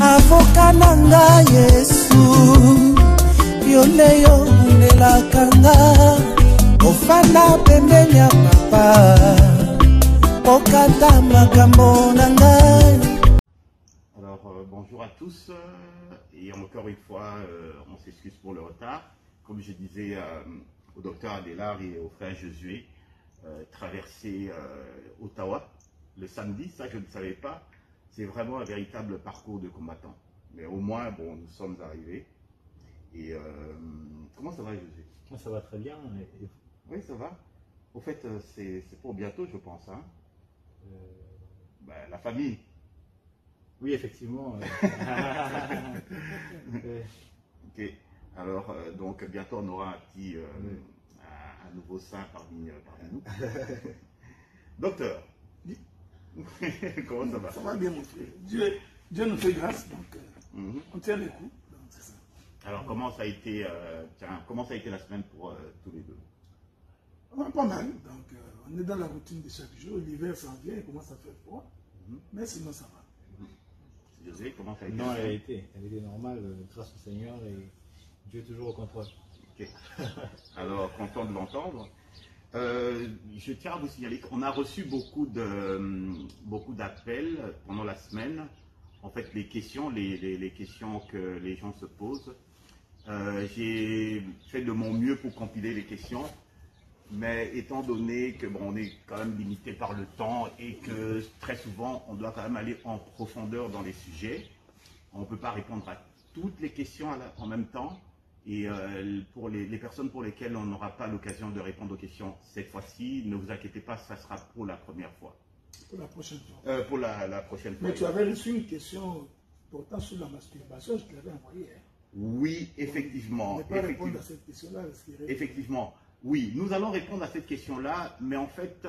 avoka nanga Yesu yoleyo ndelakanga ofanda pembeni ya papa okata makambo nanga. Alors bonjour à tous et encore une fois on s'excuse pour le retard. Comme je disais au docteur Adélard et au frère Josué, traverser Ottawa le samedi, ça je ne savais pas, c'est vraiment un véritable parcours de combattant. Mais au moins, bon, nous sommes arrivés. Et comment ça va, Josué? Ça va très bien. Oui, ça va. Au fait, c'est pour bientôt, je pense. Hein? Ben, la famille. Oui, effectivement. Ok. Alors, donc, bientôt, on aura un nouveau saint parmi nous. Docteur, comment ça va? Ça va bien, mon frère. Dieu nous fait grâce, donc on tient les coups. C'est ça. Alors, comment ça a été la semaine pour tous les deux? Pas mal. Donc, on est dans la routine de chaque jour. L'hiver s'en vient, il commence à faire froid. Mais sinon, ça va. José, comment ça a été? Non, elle était normale, grâce au Seigneur, et Dieu est toujours au contrôle. Ok. Alors, content de l'entendre. Je tiens à vous signaler qu'on a reçu beaucoup d'appels pendant la semaine. En fait, les questions que les gens se posent. J'ai fait de mon mieux pour compiler les questions. Mais étant donné que bon, on est quand même limité par le temps et que très souvent on doit quand même aller en profondeur dans les sujets, on ne peut pas répondre à toutes les questions en même temps. Et pour les personnes pour lesquelles on n'aura pas l'occasion de répondre aux questions cette fois-ci, ne vous inquiétez pas, ça sera pour la première fois. Pour la prochaine fois. Pour la prochaine fois. Mais tu avais reçu une question portant sur la masturbation, je te l'avais envoyée. Hein. Oui, effectivement. On ne peut pas répondre à cette question-là. Effectivement. Oui, nous allons répondre à cette question-là, mais en fait,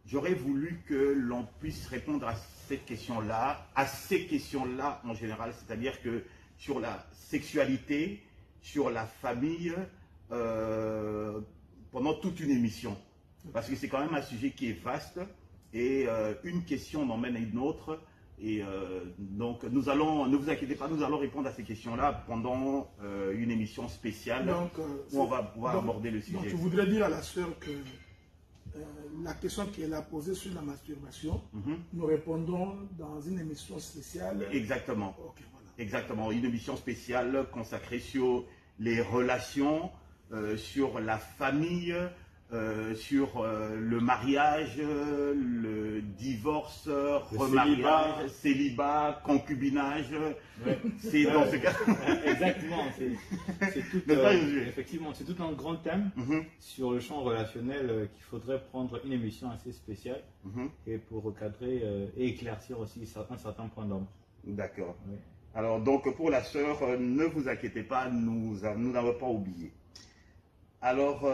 j'aurais voulu que l'on puisse répondre à cette question-là, à ces questions-là en général, c'est-à-dire que sur la sexualité, sur la famille, pendant toute une émission. Parce que c'est quand même un sujet qui est vaste et une question m'emmène à une autre. Et donc, ne vous inquiétez pas, nous allons répondre à ces questions-là pendant une émission spéciale où on va pouvoir aborder le sujet. Donc, je voudrais dire à la sœur que la question qu'elle a posée sur la masturbation, nous répondons dans une émission spéciale. Exactement. Okay, voilà. Exactement, une émission spéciale consacrée sur les relations, sur la famille, sur le mariage, le divorce, remariage, célibat, concubinage. Ouais. C'est dans ce cas. Exactement. Effectivement, c'est tout un grand thème sur le champ relationnel qu'il faudrait prendre une émission assez spéciale et pour recadrer et éclaircir aussi un certain point d'ombre. D'accord. Oui. Alors donc pour la sœur, ne vous inquiétez pas, nous n'avons pas oublié. Alors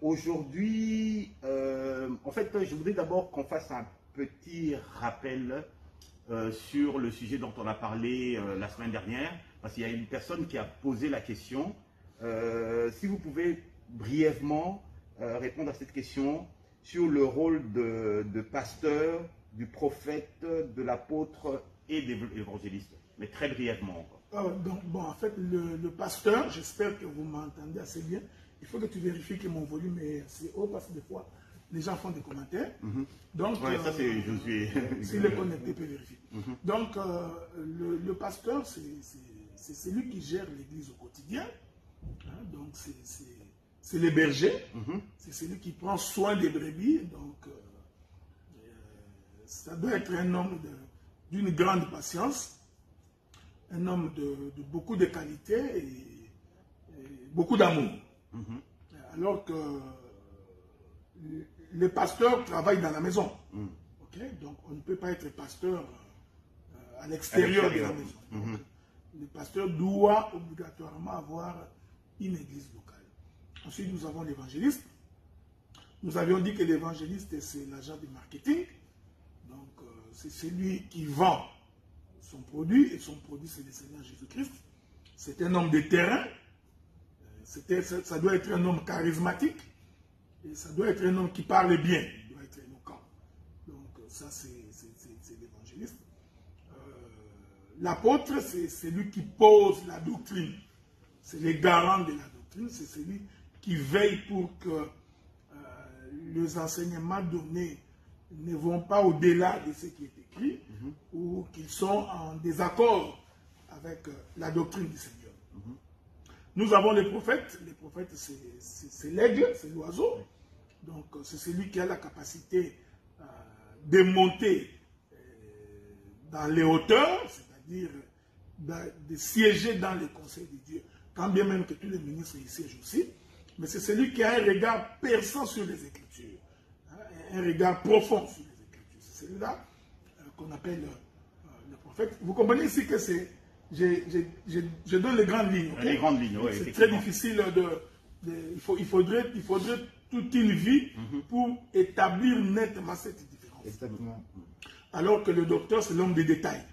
aujourd'hui, en fait, je voudrais d'abord qu'on fasse un petit rappel sur le sujet dont on a parlé la semaine dernière, parce qu'il y a une personne qui a posé la question. Si vous pouvez brièvement répondre à cette question sur le rôle de pasteur, du prophète, de l'apôtre et de l'évangéliste, mais très brièvement encore. Donc, bon, en fait, le pasteur, j'espère que vous m'entendez assez bien. Il faut que tu vérifies que mon volume est assez haut parce que des fois, les gens font des commentaires. Donc, ouais, ça c'est Josué. S'il est connecté, peut vérifier. Donc, le pasteur, c'est celui qui gère l'église au quotidien. Hein, donc, c'est les bergers. C'est celui qui prend soin des brebis. Donc, ça doit être un homme d'une grande patience, un homme de beaucoup de qualité et beaucoup d'amour. Alors que les pasteurs travaillent dans la maison. Okay? Donc on ne peut pas être pasteur à l'extérieur de la maison. Donc, le pasteur doit obligatoirement avoir une église locale. Ensuite, nous avons l'évangéliste. Nous avions dit que l'évangéliste, c'est l'agent du marketing. Donc c'est celui qui vend son produit, et son produit, c'est le Seigneur Jésus-Christ. C'est un homme de terrain. Ça doit être un homme charismatique. Et ça doit être un homme qui parle bien. Il doit être éloquent. Donc ça, c'est l'évangéliste. L'apôtre, c'est celui qui pose la doctrine. C'est le garant de la doctrine, c'est celui qui veille pour que les enseignements donnés ne vont pas au-delà de ce qui est écrit ou qu'ils sont en désaccord avec la doctrine du Seigneur. Nous avons les prophètes. Les prophètes, c'est l'aigle, c'est l'oiseau. Donc, c'est celui qui a la capacité de monter dans les hauteurs, c'est-à-dire de siéger dans les conseils de Dieu, quand bien même que tous les ministres y siègent aussi. Mais c'est celui qui a un regard perçant sur les Écritures, un regard profond sur les Écritures. C'est celui-là qu'on appelle le prophète. Vous comprenez ici que c'est... Je donne les grandes lignes. Okay? Les grandes lignes, oui. C'est très difficile il faudrait toute une vie pour établir nettement cette différence. Exactement. Alors que le docteur, c'est l'homme des détails.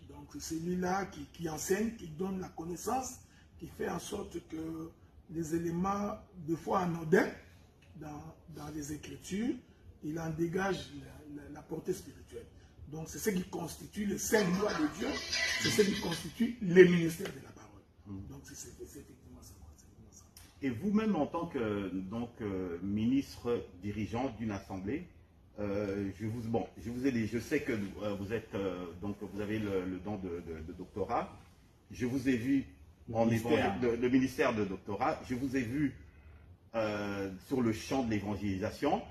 Donc c'est celui-là qui enseigne, qui donne la connaissance, qui fait en sorte que les éléments, des fois anodins, dans les Écritures, il en dégage la portée spirituelle. Donc c'est ce qui constitue les 5 lois de Dieu, c'est ce qui constitue les ministères de la parole. Donc c'est effectivement ça. Et vous-même, en tant que ministre dirigeant d'une assemblée, je sais que vous êtes vous avez le don de doctorat. Je vous ai vu le ministère de doctorat. Je vous ai vu sur le champ de l'évangélisation.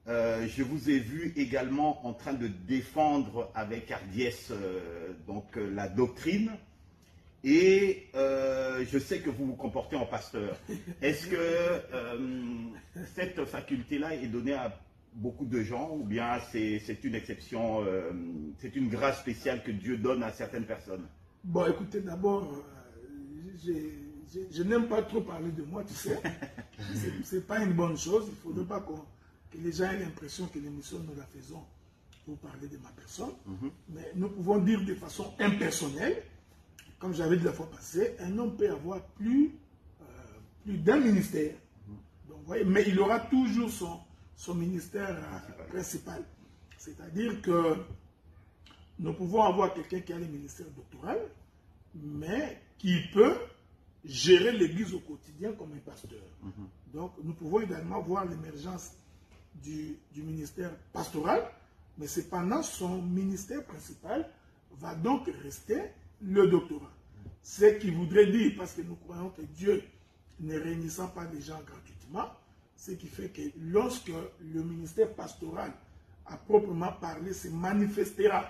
Je vous ai vu également en train de défendre avec hardiesse la doctrine. Et je sais que vous vous comportez en pasteur. Est-ce que cette faculté-là est donnée à beaucoup de gens ou bien c'est une exception, c'est une grâce spéciale que Dieu donne à certaines personnes? Bon, écoutez, d'abord, je n'aime pas trop parler de moi, tu sais. C'est pas une bonne chose. Il ne faudrait pas que les gens aient l'impression que l'émission, nous la faisons pour parler de ma personne. Mais nous pouvons dire de façon impersonnelle, comme j'avais dit la fois passée, un homme peut avoir plus d'un ministère. Donc, voyez, mais il aura toujours son ministère principal. C'est-à-dire que nous pouvons avoir quelqu'un qui a le ministère doctoral, mais qui peut gérer l'église au quotidien comme un pasteur. Donc, nous pouvons également voir l'émergence du ministère pastoral, mais cependant, son ministère principal va donc rester le doctorat. Ce qui voudrait dire, parce que nous croyons que Dieu ne réunissant pas les gens gratuitement, ce qui fait que lorsque le ministère pastoral à proprement parler se manifestera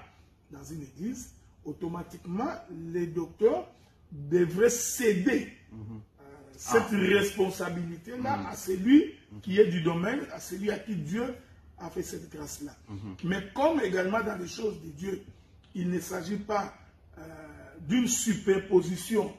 dans une église, automatiquement les docteurs devraient céder cette responsabilité-là à celui qui est du domaine, à celui à qui Dieu a fait cette grâce-là. Mais comme également dans les choses de Dieu, il ne s'agit pas d'une superposition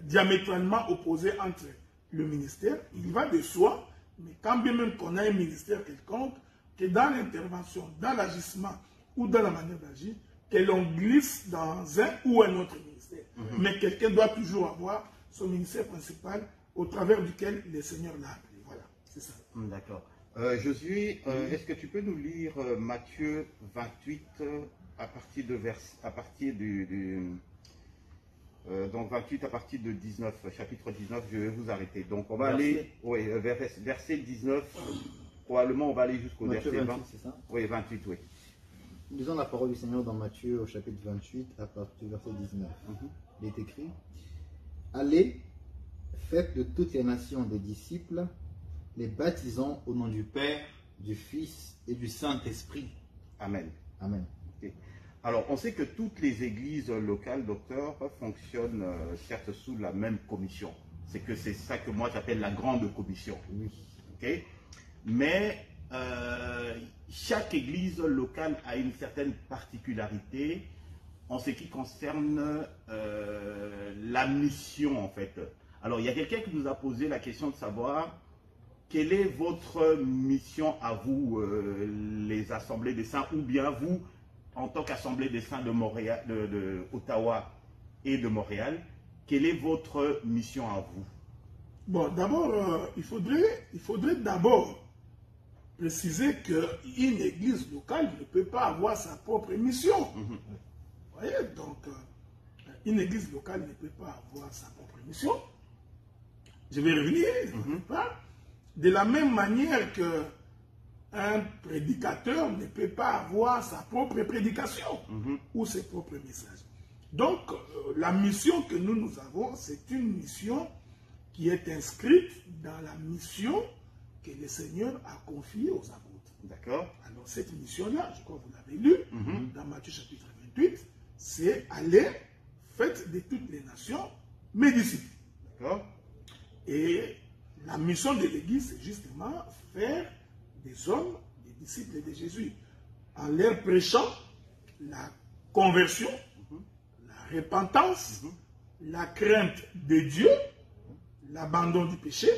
diamétralement opposée entre le ministère, il va de soi, mais quand bien même qu'on a un ministère quelconque, que dans l'intervention, dans l'agissement ou dans la manière d'agir, que l'on glisse dans un ou un autre ministère. Mais quelqu'un doit toujours avoir son ministère principal au travers duquel le Seigneur l'a appelé. Voilà, c'est ça. D'accord. Josué, est-ce que tu peux nous lire Matthieu 28 à partir donc 28 à partir de 19, chapitre 19, je vais vous arrêter. Donc on va aller, verset 19, probablement on va aller jusqu'au verset 20. C'est ça? Oui, 28, oui. Lisons la parole du Seigneur dans Matthieu au chapitre 28 à partir du verset 19. Il est écrit: Allez, faites de toutes les nations des disciples, les baptisant au nom du Père, du Fils et du Saint-Esprit. Amen. Amen. Okay. Alors, on sait que toutes les églises locales, docteur, fonctionnent certes sous la même commission. C'est ça que moi j'appelle la grande commission. Oui. Okay? Mais chaque église locale a une certaine particularité en ce qui concerne la mission, en fait. Alors, il y a quelqu'un qui nous a posé la question de savoir quelle est votre mission à vous, les assemblées des saints, ou bien vous, en tant qu'assemblée des saints de Montréal, de Ottawa et de Montréal, quelle est votre mission à vous? Bon, d'abord, il faudrait d'abord préciser qu'une église locale ne peut pas avoir sa propre mission. Vous voyez, donc, une église locale ne peut pas avoir sa propre mission. Je vais revenir, de la même manière que un prédicateur ne peut pas avoir sa propre prédication ou ses propres messages. Donc, la mission que nous avons, c'est une mission qui est inscrite dans la mission que le Seigneur a confiée aux apôtres. D'accord. Alors, cette mission-là, je crois que vous l'avez lu, dans Matthieu chapitre 28, c'est aller, faites de toutes les nations mes disciples. D'accord. Et la mission de l'Église, c'est justement faire des hommes, des disciples de Jésus, en leur prêchant la conversion, la repentance, la crainte de Dieu, l'abandon du péché,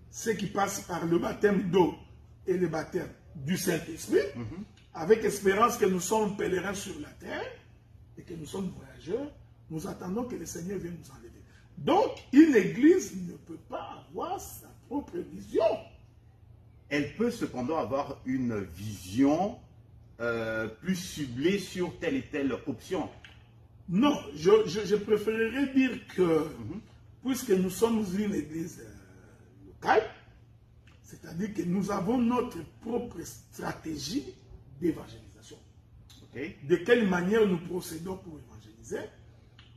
ce qui passe par le baptême d'eau et le baptême du Saint-Esprit, avec espérance que nous sommes pèlerins sur la terre et que nous sommes voyageurs, nous attendons que le Seigneur vienne nous enlever. Donc, une église ne peut pas avoir sa propre vision. Elle peut cependant avoir une vision plus ciblée sur telle et telle option. Non, je préférerais dire que, puisque nous sommes une église locale, c'est-à-dire que nous avons notre propre stratégie d'évangélisation. Okay. De quelle manière nous procédons pour évangéliser?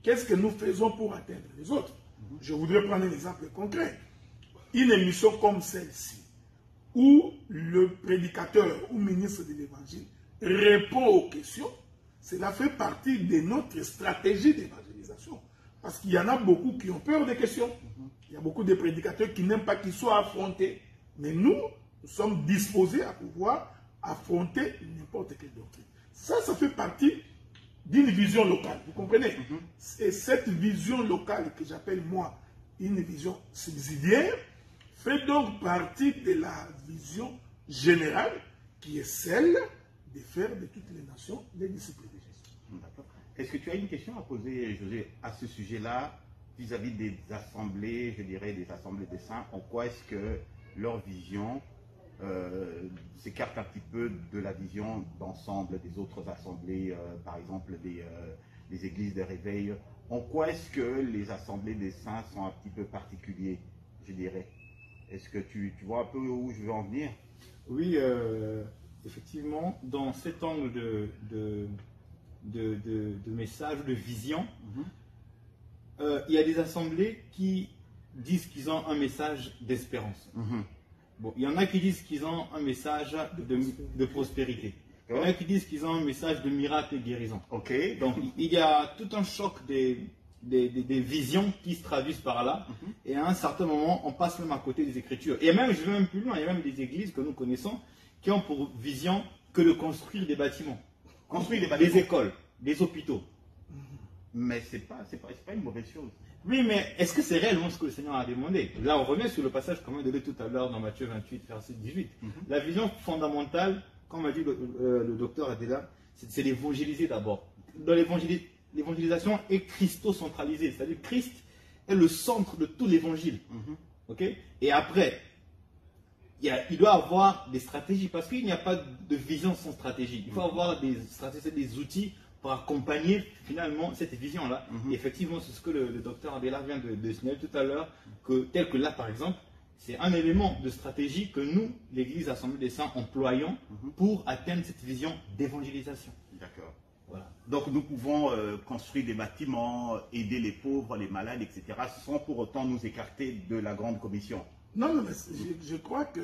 Qu'est-ce que nous faisons pour atteindre les autres? Je voudrais prendre un exemple concret. Une émission comme celle-ci, où le prédicateur ou ministre de l'évangile répond aux questions, cela fait partie de notre stratégie d'évangélisation. Parce qu'il y en a beaucoup qui ont peur des questions. Il y a beaucoup de prédicateurs qui n'aiment pas qu'ils soient affrontés. Mais nous sommes disposés à pouvoir affronter n'importe quelle doctrine. Ça fait partie d'une vision locale, vous comprenez? Et cette vision locale que j'appelle moi une vision subsidiaire fait donc partie de la vision générale qui est celle de faire de toutes les nations les disciples de Jésus. Est-ce que tu as une question à poser, José, à ce sujet-là, vis-à-vis des assemblées, je dirais des assemblées des saints? En quoi est-ce que leur vision s'écarte un petit peu de la vision d'ensemble des autres assemblées, par exemple des églises de réveil? En quoi est-ce que les assemblées des saints sont un petit peu particuliers, je dirais? Est-ce que tu vois un peu où je veux en venir? Oui, effectivement, dans cet angle de message, de vision, il y a des assemblées qui disent qu'ils ont un message d'espérance. Bon, il y en a qui disent qu'ils ont un message de prospérité. Il y en a qui disent qu'ils ont un message de miracle et guérison. Ok. Donc, il y a tout un choc des visions qui se traduisent par là. Et à un certain moment, on passe même à côté des Écritures. Et même, je vais même plus loin, il y a même des églises que nous connaissons qui ont pour vision que de construire des bâtiments. Construire des bâtiments. Des écoles, des hôpitaux. Mais c'est pas une mauvaise chose. Oui, mais est-ce que c'est réellement ce que le Seigneur a demandé? Là, on revient sur le passage qu'on vient de lire tout à l'heure dans Matthieu 28, verset 18. La vision fondamentale, comme a dit le docteur Adela, c'est d'évangéliser d'abord. Dans l'évangélisation est christocentralisée, c'est-à-dire Christ est le centre de tout l'évangile. Et après, il doit avoir des stratégies, parce qu'il n'y a pas de vision sans stratégie. Il faut avoir des stratégies, des outils pour accompagner finalement cette vision-là. Et effectivement, c'est ce que le docteur Adela vient de signaler tout à l'heure, tel que là par exemple, c'est un élément de stratégie que nous, l'Église Assemblée des Saints, employons pour atteindre cette vision d'évangélisation. D'accord. Voilà. Donc nous pouvons construire des bâtiments, aider les pauvres, les malades, etc., sans pour autant nous écarter de la grande commission. Non, mais je crois que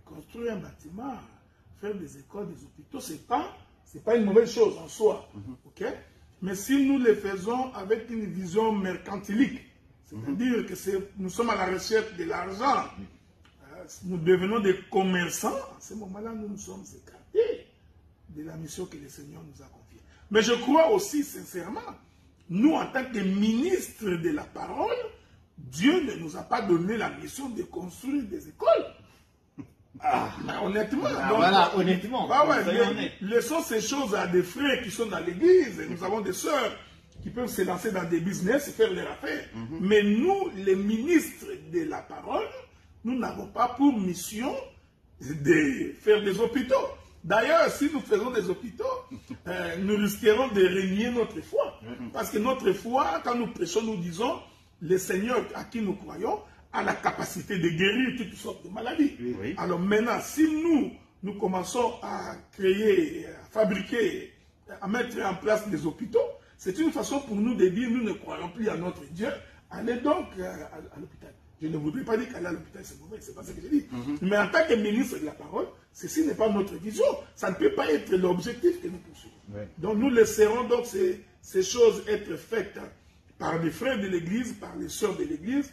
construire un bâtiment, faire des écoles, des hôpitaux, c'est pas une mauvaise chose en soi. Mais si nous le faisons avec une vision mercantilique, c'est-à-dire que nous sommes à la recherche de l'argent, nous devenons des commerçants, à ce moment-là, nous nous sommes écartés de la mission que le Seigneur nous a confiée. Mais je crois aussi sincèrement, nous en tant que ministres de la parole, Dieu ne nous a pas donné la mission de construire des écoles. Honnêtement. Voilà, honnêtement. Laissons ces choses à des frères qui sont dans l'église. Nous avons des sœurs qui peuvent se lancer dans des business et faire leur affaire. Mais nous, les ministres de la parole, nous n'avons pas pour mission de faire des hôpitaux. D'ailleurs, si nous faisons des hôpitaux, nous risquerons de renier notre foi. Parce que notre foi, quand nous prêchons, nous disons, le Seigneur à qui nous croyons a la capacité de guérir toutes sortes de maladies. Oui. Alors maintenant, si nous commençons à créer, à fabriquer, à mettre en place des hôpitaux, c'est une façon pour nous de dire, nous ne croyons plus à notre Dieu, allez donc à l'hôpital. Je ne voudrais pas dire qu'aller à l'hôpital c'est mauvais, c'est pas ce que je dis. Mais en tant que ministre de la parole, ceci n'est pas notre vision. Ça ne peut pas être l'objectif que nous poursuivons. Ouais. Donc nous laisserons donc ces choses être faites par les frères de l'église, par les sœurs de l'église,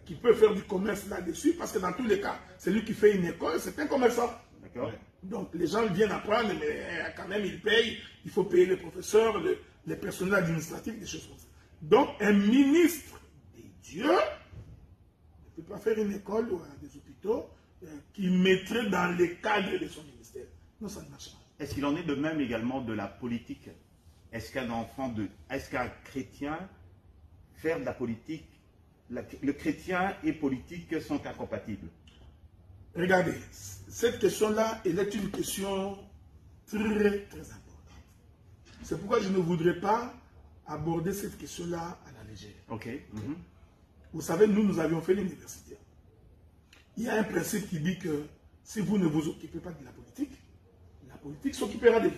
qui peuvent faire du commerce là-dessus, parce que dans tous les cas, celui qui fait une école, c'est un commerçant. D'accord. Donc les gens viennent apprendre, mais quand même ils payent, il faut payer les professeurs, les personnels administratifs, des choses comme ça. Donc un ministre de Dieu ne peut pas faire une école ou des hôpitaux qui mettrait dans les cadres de son ministère. Non, ça ne marche pas. Est-ce qu'il en est de même également de la politique? Est-ce qu'un chrétien faire de la politique, le chrétien et politique sont incompatibles? Regardez, cette question-là, elle est une question très, très importante. C'est pourquoi je ne voudrais pas aborder cette question-là à la légère. Ok. Vous savez, nous avions fait l'université. Il y a un principe qui dit que si vous ne vous occupez pas de la politique s'occupera de vous.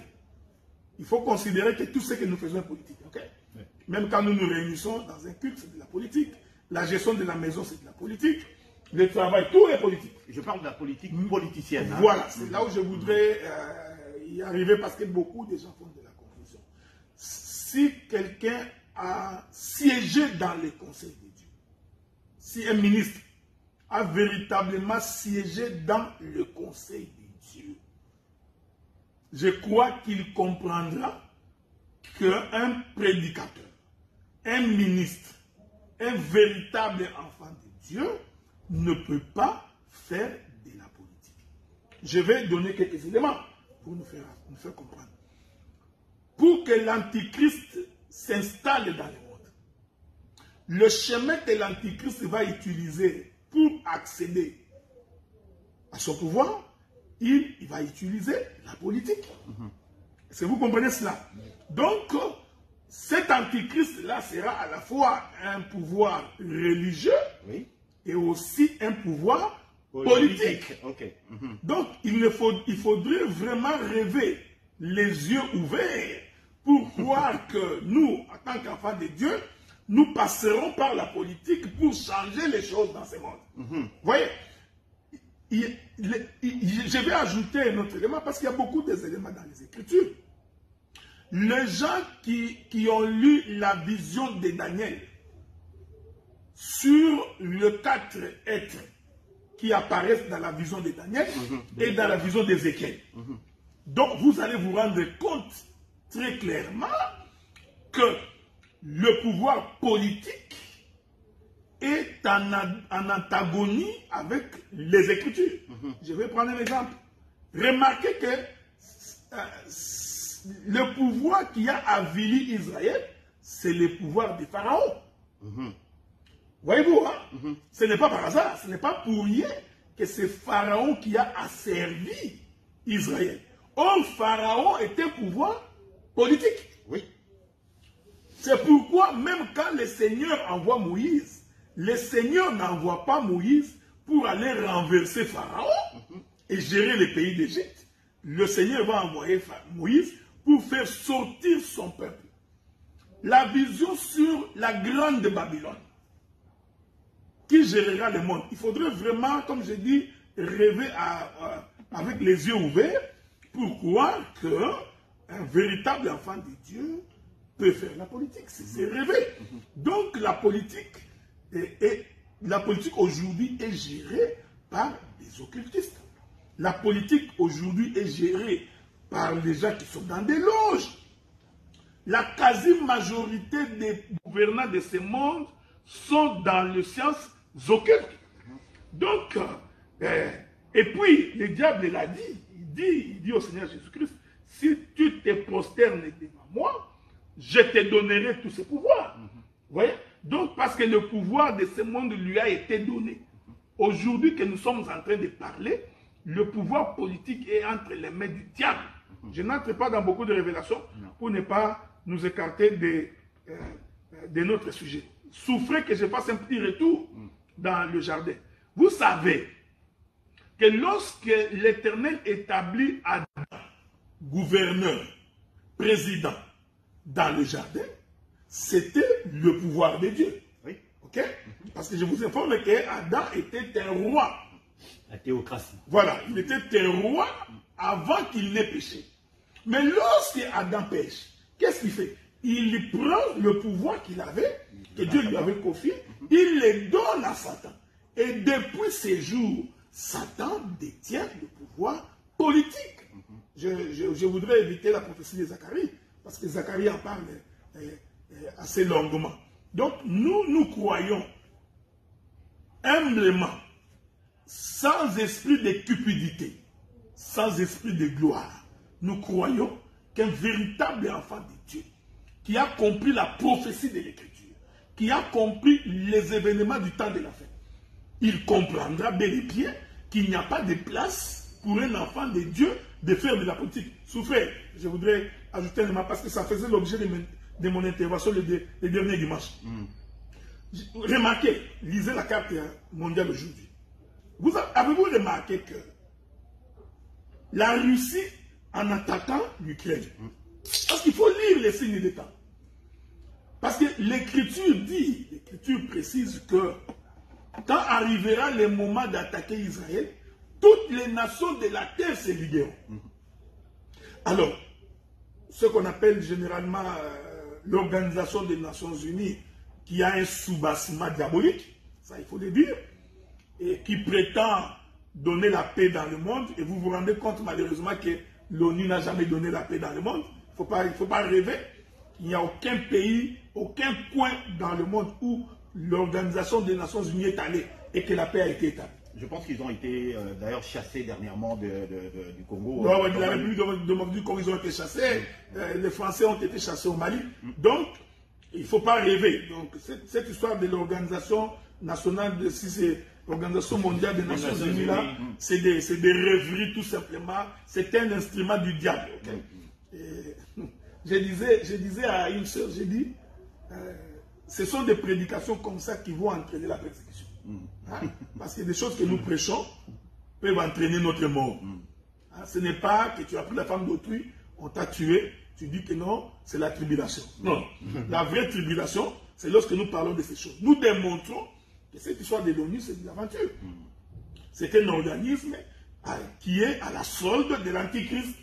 Il faut considérer que tout ce que nous faisons est politique. Okay? Oui. Même quand nous nous réunissons dans un culte, c'est de la politique. La gestion de la maison, c'est de la politique. Le travail, tout est politique. Je parle de la politique politicienne. Voilà, c'est là où je voudrais y arriver parce que beaucoup de gens font de la confusion. Si quelqu'un a siégé dans les conseils de Dieu, si un ministre a véritablement siégé dans le conseil de Dieu, je crois qu'il comprendra qu'un prédicateur, un ministre, un véritable enfant de Dieu ne peut pas faire de la politique. Je vais donner quelques éléments pour nous faire comprendre. Pour que l'antichrist s'installe dans le monde, le chemin que l'antichrist va utiliser pour accéder à son pouvoir, il va utiliser la politique. Est-ce que vous comprenez cela? Donc, cet antichrist-là sera à la fois un pouvoir religieux, oui, et aussi un pouvoir politique. Okay. Donc, il faudrait vraiment rêver les yeux ouverts pour croire que nous, en tant qu'enfants de Dieu, nous passerons par la politique pour changer les choses dans ce monde. Vous voyez, je vais ajouter un autre élément parce qu'il y a beaucoup d'éléments dans les Écritures. Les gens qui ont lu la vision de Daniel sur les 4 êtres qui apparaissent dans la vision de Daniel et dans la vision d'Ézéchiel. Donc vous allez vous rendre compte très clairement que le pouvoir politique est en antagonie avec les Écritures. Je vais prendre un exemple. Remarquez que le pouvoir qui a avili Israël, c'est le pouvoir des pharaons. Voyez-vous, hein? Ce n'est pas par hasard, ce n'est pas pour rien que c'est Pharaon qui a asservi Israël. Or, Pharaon est un pouvoir politique. Oui. C'est pourquoi, même quand le Seigneur envoie Moïse, le Seigneur n'envoie pas Moïse pour aller renverser Pharaon et gérer le pays d'Égypte. Le Seigneur va envoyer Moïse pour faire sortir son peuple. La vision sur la grande Babylone, qui gérera le monde. Il faudrait vraiment, comme je dis, rêver avec les yeux ouverts pour croire qu'un véritable enfant de Dieu peut faire la politique. C'est rêver. Donc la politique aujourd'hui est gérée par des occultistes. La politique aujourd'hui est gérée par les gens qui sont dans des loges. La quasi-majorité des gouvernants de ce monde sont dans les sciences occultes. Donc, et puis, le diable l'a dit, il dit au Seigneur Jésus-Christ, si tu te prosternes devant moi, je te donnerai tous ces pouvoirs. Vous voyez? Donc, parce que le pouvoir de ce monde lui a été donné. Aujourd'hui que nous sommes en train de parler, le pouvoir politique est entre les mains du diable. Je n'entre pas dans beaucoup de révélations pour ne pas nous écarter de notre sujet. Souffrez que je fasse un petit retour dans le jardin. Vous savez que lorsque l'Éternel établit Adam gouverneur, président dans le jardin, c'était le pouvoir de Dieu. Oui. Ok? Parce que je vous informe qu'Adam était un roi. La théocratie. Voilà, il était un roi avant qu'il n'ait péché. Mais lorsque Adam pêche, qu'est-ce qu'il fait? Il prend le pouvoir qu'il avait, que Dieu lui avait confié, il le donne à Satan. Et depuis ces jours, Satan détient le pouvoir politique. Je voudrais éviter la prophétie de Zacharie, parce que Zacharie en parle assez longuement. Donc, nous croyons humblement, sans esprit de cupidité, sans esprit de gloire. Nous croyons qu'un véritable enfant de Dieu, qui a compris la prophétie de l'Écriture, qui a compris les événements du temps de la fin, il comprendra bel et bien qu'il n'y a pas de place pour un enfant de Dieu de faire de la politique. Souffrez, je voudrais ajouter un élément parce que ça faisait l'objet de mon intervention le dernier dimanche. Remarquez, lisez la carte mondiale aujourd'hui. Avez-vous remarqué que la Russie, en attaquant l'Ukraine, parce qu'il faut lire les signes des temps, parce que l'Écriture dit, l'Écriture précise que quand arrivera le moment d'attaquer Israël, toutes les nations de la terre se ligueront. Alors, ce qu'on appelle généralement l'Organisation des Nations Unies, qui a un soubassement diabolique, ça il faut le dire, et qui prétend donner la paix dans le monde, et vous vous rendez compte malheureusement que l'ONU n'a jamais donné la paix dans le monde. Il ne faut pas rêver. Il n'y a aucun pays, aucun coin dans le monde où l'Organisation des Nations Unies est allée et que la paix a été établie. Je pense qu'ils ont été d'ailleurs chassés dernièrement du Congo. Non, de la République du Congo, ils ont été chassés. Les Français ont été chassés au Mali. Donc, il ne faut pas rêver. Donc, cette histoire de l'Organisation nationale, si c'est l'Organisation mondiale des Nations Unies, là, c'est des rêveries tout simplement. C'est un instrument du diable. Okay? Je disais à une sœur, j'ai dit, ce sont des prédications comme ça qui vont entraîner la persécution. Hein? Parce que des choses que nous prêchons peuvent entraîner notre mort. Hein? Ce n'est pas que tu as pris la femme d'autrui, on t'a tué, tu dis que non, c'est la tribulation. Non, la vraie tribulation, c'est lorsque nous parlons de ces choses. Nous démontrons que cette histoire de l'ONU, c'est de l'aventure. C'est un organisme qui est à la solde de l'Antichrist.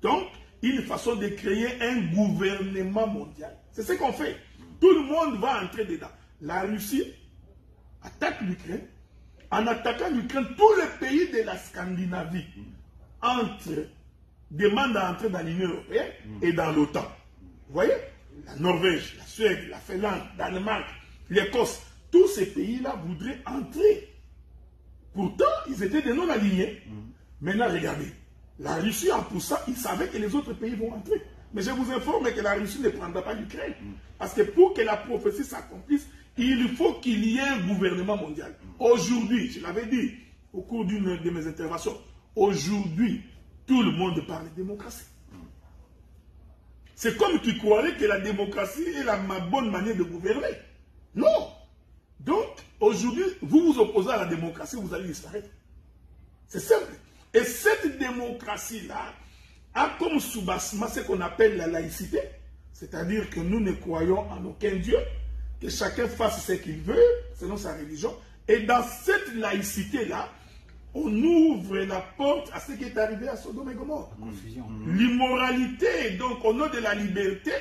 Donc, une façon de créer un gouvernement mondial. C'est ce qu'on fait. Tout le monde va entrer dedans. La Russie attaque l'Ukraine. En attaquant l'Ukraine, tous les pays de la Scandinavie demandent à entrer dans l'Union européenne et dans l'OTAN. Vous voyez? La Norvège, la Suède, la Finlande, le Danemark, l'Écosse, tous ces pays-là voudraient entrer. Pourtant, ils étaient des non-alignés. Maintenant, regardez. La Russie, en poussant, ils savaient que les autres pays vont entrer. Mais je vous informe que la Russie ne prendra pas l'Ukraine. Parce que pour que la prophétie s'accomplisse, il faut qu'il y ait un gouvernement mondial. Aujourd'hui, je l'avais dit au cours d'une de mes interventions, aujourd'hui, tout le monde parle de démocratie. C'est comme tu croirais que la démocratie est la bonne manière de gouverner. Non. Donc, aujourd'hui, vous vous opposez à la démocratie, vous allez disparaître. C'est simple. Et cette démocratie-là a comme soubassement ce qu'on appelle la laïcité. C'est-à-dire que nous ne croyons en aucun Dieu, que chacun fasse ce qu'il veut, selon sa religion. Et dans cette laïcité-là, on ouvre la porte à ce qui est arrivé à Sodome et Gomorrhe. L'immoralité, donc au nom de la liberté,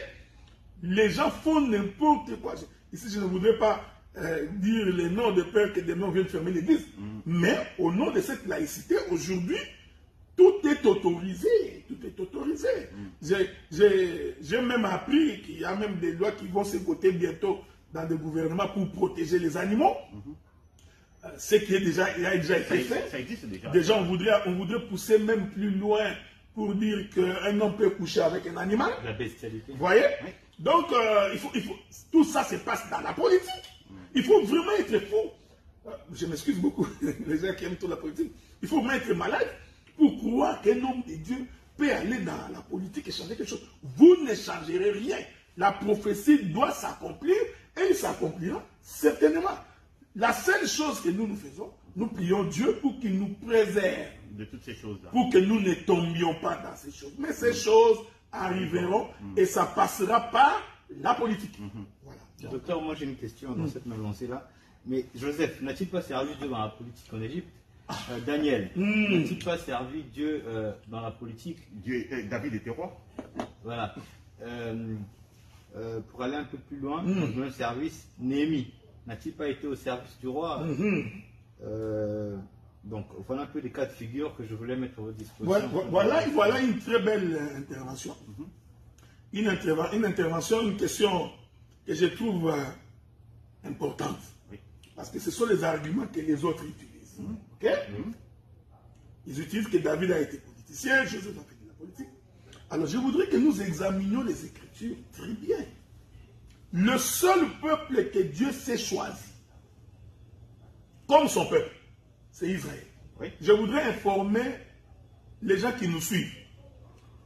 les gens font n'importe quoi. Ici, je ne voudrais pas dire les noms de pères que des noms viennent fermer l'église. Mais au nom de cette laïcité, aujourd'hui, tout est autorisé. Tout est autorisé. J'ai même appris qu'il y a même des lois qui vont se voter bientôt dans des gouvernements pour protéger les animaux. Ce qui est déjà, il a déjà été fait. Ça existe déjà. Déjà, on voudrait pousser même plus loin pour dire qu'un homme peut coucher avec un animal. La bestialité. Vous voyez? Oui. Donc, tout ça se passe dans la politique. Il faut vraiment être fou Je m'excuse beaucoup, les gens qui aiment trop la politique. Il faut même être malade pour croire qu'un homme de Dieu peut aller dans la politique et changer quelque chose. Vous ne changerez rien. La prophétie doit s'accomplir et il s'accomplira certainement. La seule chose que nous faisons, nous prions Dieu pour qu'il nous préserve de toutes ces choses-là. Pour que nous ne tombions pas dans ces choses. Mais ces choses arriveront et ça passera par la politique. Voilà. Docteur, moi j'ai une question dans cette même lancée-là. Mais Joseph, n'a-t-il pas servi Dieu dans la politique en Égypte? Daniel, n'a-t-il pas servi Dieu dans la politique? David était roi. Voilà. Pour aller un peu plus loin, dans le même service, Néhémie, n'a-t-il pas été au service du roi? Donc, voilà un peu les cas de figure que je voulais mettre à votre disposition. Voilà une très belle intervention. Une intervention, une question que je trouve importante. Oui. Parce que ce sont les arguments que les autres utilisent. Okay? Ils utilisent que David a été politicien, Joseph a fait de la politique. Alors, je voudrais que nous examinions les Écritures très bien. Le seul peuple que Dieu s'est choisi comme son peuple, c'est Israël. Oui. Je voudrais informer les gens qui nous suivent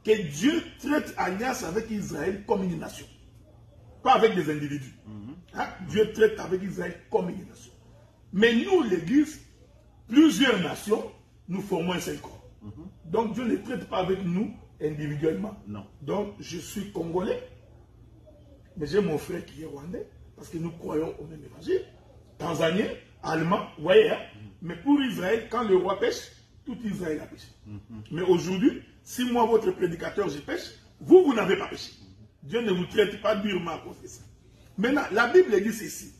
que Dieu traite alliance avec Israël comme une nation. Pas avec des individus. Hein? Dieu traite avec Israël comme une nation. Mais nous, l'Église, plusieurs nations, nous formons un seul corps. Donc Dieu ne traite pas avec nous individuellement. Non. Donc je suis congolais, mais j'ai mon frère qui est rwandais, parce que nous croyons au même évangile. Tanzanien, allemand, vous voyez, hein? Mais pour Israël, quand le roi pêche, tout Israël a péché. Mais aujourd'hui, si moi, votre prédicateur, je pêche, vous n'avez pas péché. Dieu ne vous traite pas durement à cause de ça. Maintenant, la Bible dit ceci.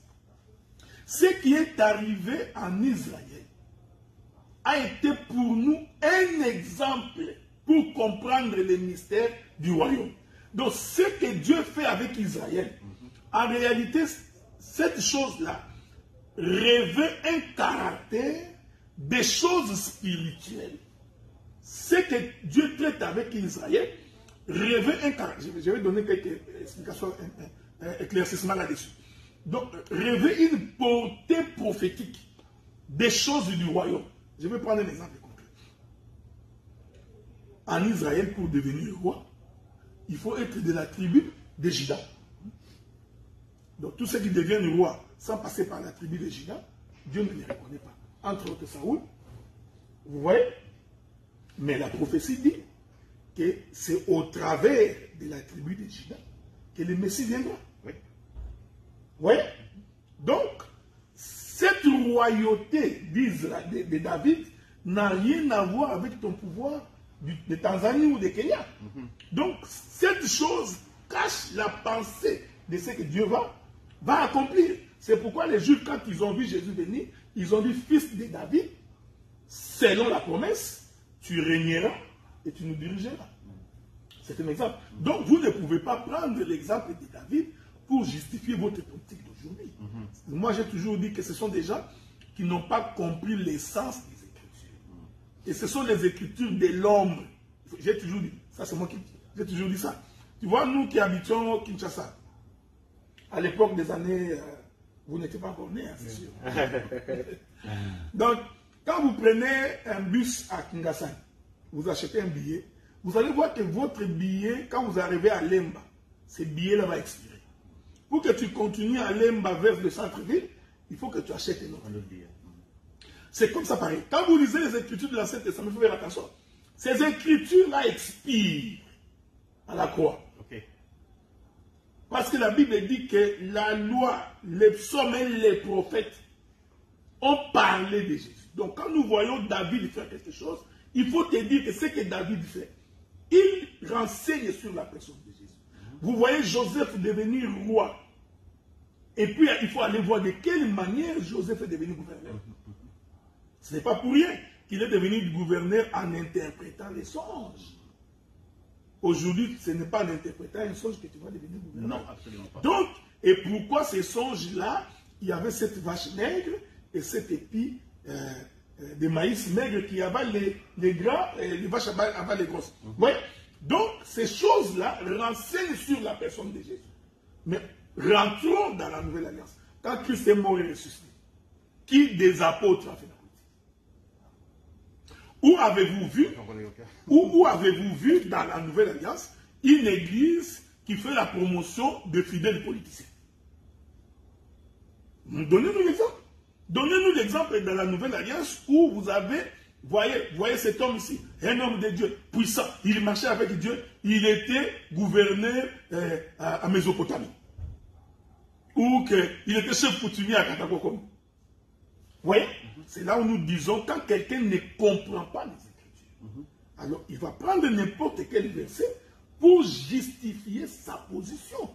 Ce qui est arrivé en Israël a été pour nous un exemple pour comprendre les mystères du royaume. Donc, ce que Dieu fait avec Israël, en réalité, cette chose-là revêt un caractère des choses spirituelles. Ce que Dieu traite avec Israël revêt un caractère. Je vais donner quelques explications, éclaircissements là-dessus. Donc, revêt une portée prophétique des choses du royaume. Je vais prendre un exemple concret. En Israël, pour devenir roi, il faut être de la tribu de Juda. Donc, tous ceux qui deviennent rois sans passer par la tribu de Juda, Dieu ne les reconnaît pas. Entre autres, Saoul, vous voyez? Mais la prophétie dit que c'est au travers de la tribu de Juda que le Messie viendra. Oui. Vous voyez? Donc, cette royauté d'Israël, de David, n'a rien à voir avec ton pouvoir de Tanzanie ou de Kenya. Donc, cette chose cache la pensée de ce que Dieu va accomplir. C'est pourquoi les Juifs, quand ils ont vu Jésus venir, ils ont dit, fils de David, selon la promesse, tu régneras et tu nous dirigeras. C'est un exemple. Donc, vous ne pouvez pas prendre l'exemple de David pour justifier votre politique d'aujourd'hui. Moi, j'ai toujours dit que ce sont des gens qui n'ont pas compris l'essence des Écritures. Et ce sont les Écritures de l'homme. J'ai toujours dit, ça c'est moi qui dis, j'ai toujours dit ça. Tu vois, nous qui habitons Kinshasa, à l'époque des années, vous n'étiez pas encore nés, hein, c'est sûr. Donc, quand vous prenez un bus à Kinshasa, vous achetez un billet, vous allez voir que votre billet, quand vous arrivez à Lemba, ce billet-là va expirer. Pour que tu continues à Lemba vers le centre-ville, il faut que tu achètes un autre billet. C'est comme ça pareil. Quand vous lisez les Écritures de l'Ancien Testament, il faut faire attention. Ces Écritures-là expirent à la croix. Okay. Parce que la Bible dit que la loi, les psaumes et les prophètes ont parlé de Jésus. Donc quand nous voyons David faire quelque chose, il faut te dire que ce que David fait, il renseigne sur la personne de Jésus. Vous voyez Joseph devenir roi. Et puis il faut aller voir de quelle manière Joseph est devenu gouverneur. Ce n'est pas pour rien qu'il est devenu gouverneur en interprétant les songes. Aujourd'hui, ce n'est pas en interprétant un songe que tu vas devenir gouverneur. Non, absolument pas. Donc, et pourquoi ces songes-là, il y avait cette vache maigre et cet épi de maïs maigre qui avale les gras, et les vaches avalent les grosses. Ouais. Donc, ces choses-là renseignent sur la personne de Jésus. Mais rentrons dans la nouvelle alliance. Quand Christ est mort et ressuscité, qui des apôtres a fait la politique? Où avez-vous vu, où avez-vous vu dans la Nouvelle Alliance une église qui fait la promotion de fidèles politiciens? Donnez-nous l'exemple. Donnez-nous l'exemple dans la Nouvelle Alliance où vous avez, voyez cet homme ici, un homme de Dieu puissant. Il marchait avec Dieu, il était gouverneur à Mésopotamie. Ou qu'il était chef coutumier à Katakokom. Vous voyez? C'est là où nous disons, quand quelqu'un ne comprend pas les Écritures, alors il va prendre n'importe quel verset pour justifier sa position.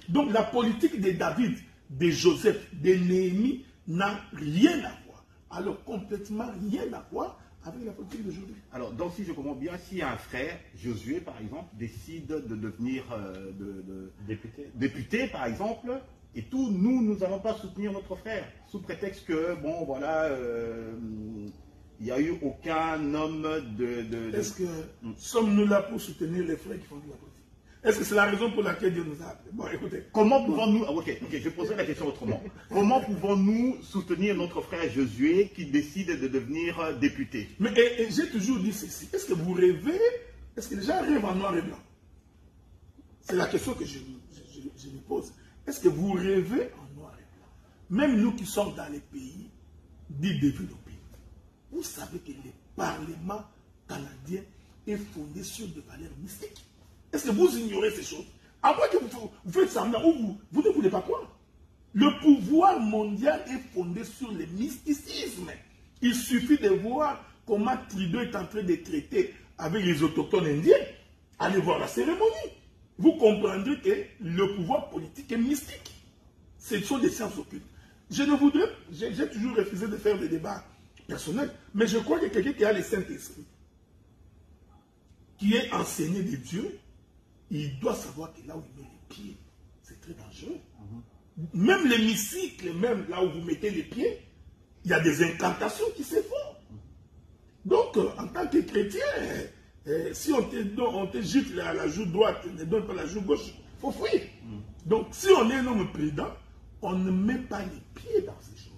Donc la politique de David, de Joseph, de Néhémie n'a rien à voir. Alors complètement rien à voir avec la politique d'aujourd'hui. Alors, donc si je comprends bien, si un frère, Josué par exemple, décide de devenir député par exemple, et tout, nous n'allons pas soutenir notre frère, sous prétexte que, bon, voilà, il n'y a eu aucun homme de... Est-ce que sommes-nous là pour soutenir les frères qui font de la politique? Est-ce que c'est la raison pour laquelle Dieu nous a appelés? Bon, écoutez. Comment pouvons-nous... Ok, je poserai la question autrement. Comment pouvons-nous soutenir notre frère Josué qui décide de devenir député? Mais j'ai toujours dit ceci. Est-ce que vous rêvez? Est-ce que les gens rêvent en noir et blanc? C'est la question que je me pose. Est-ce que vous rêvez en noir et blanc? Même nous qui sommes dans les pays dits développés, vous savez que le Parlement canadien est fondé sur des valeurs mystiques. Est-ce que vous ignorez ces choses? Après que vous faites semblant, ou vous ne voulez pas croire. Le pouvoir mondial est fondé sur le mysticisme. Il suffit de voir comment Trudeau est en train de traiter avec les autochtones indiens. Allez voir la cérémonie. Vous comprendrez que le pouvoir politique est mystique. Ce sont des sciences occultes. J'ai toujours refusé de faire des débats personnels, mais je crois que quelqu'un qui a le Saint-Esprit, qui est enseigné de Dieu, il doit savoir que là où il met les pieds, c'est très dangereux. Même l'hémicycle, même là où vous mettez les pieds, il y a des incantations qui se font. Donc, en tant que chrétien, si on te gifle à la joue droite, ne donne pas la joue gauche, il faut fuir. Donc, si on est un homme prudent, on ne met pas les pieds dans ces choses.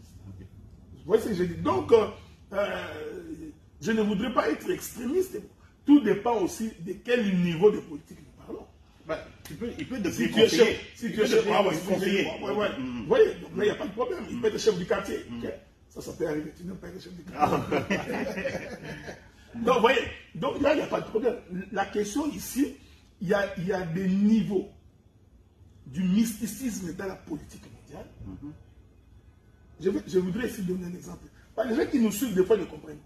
Vous voyez ce que je dis? Donc, je ne voudrais pas être extrémiste. Tout dépend aussi de quel niveau de politique nous parlons. Bah, il peut devenir conseiller. Si tu es chef, conseiller. Vous voyez, donc là, il n'y a pas de problème. Il peut être chef du quartier. Ça peut arriver. Tu n'es pas le chef du quartier. Donc, vous voyez, donc là, il n'y a pas de problème. La question ici, il y a des niveaux du mysticisme dans la politique mondiale. Je voudrais ici donner un exemple. Les gens qui nous suivent, des fois, ne comprennent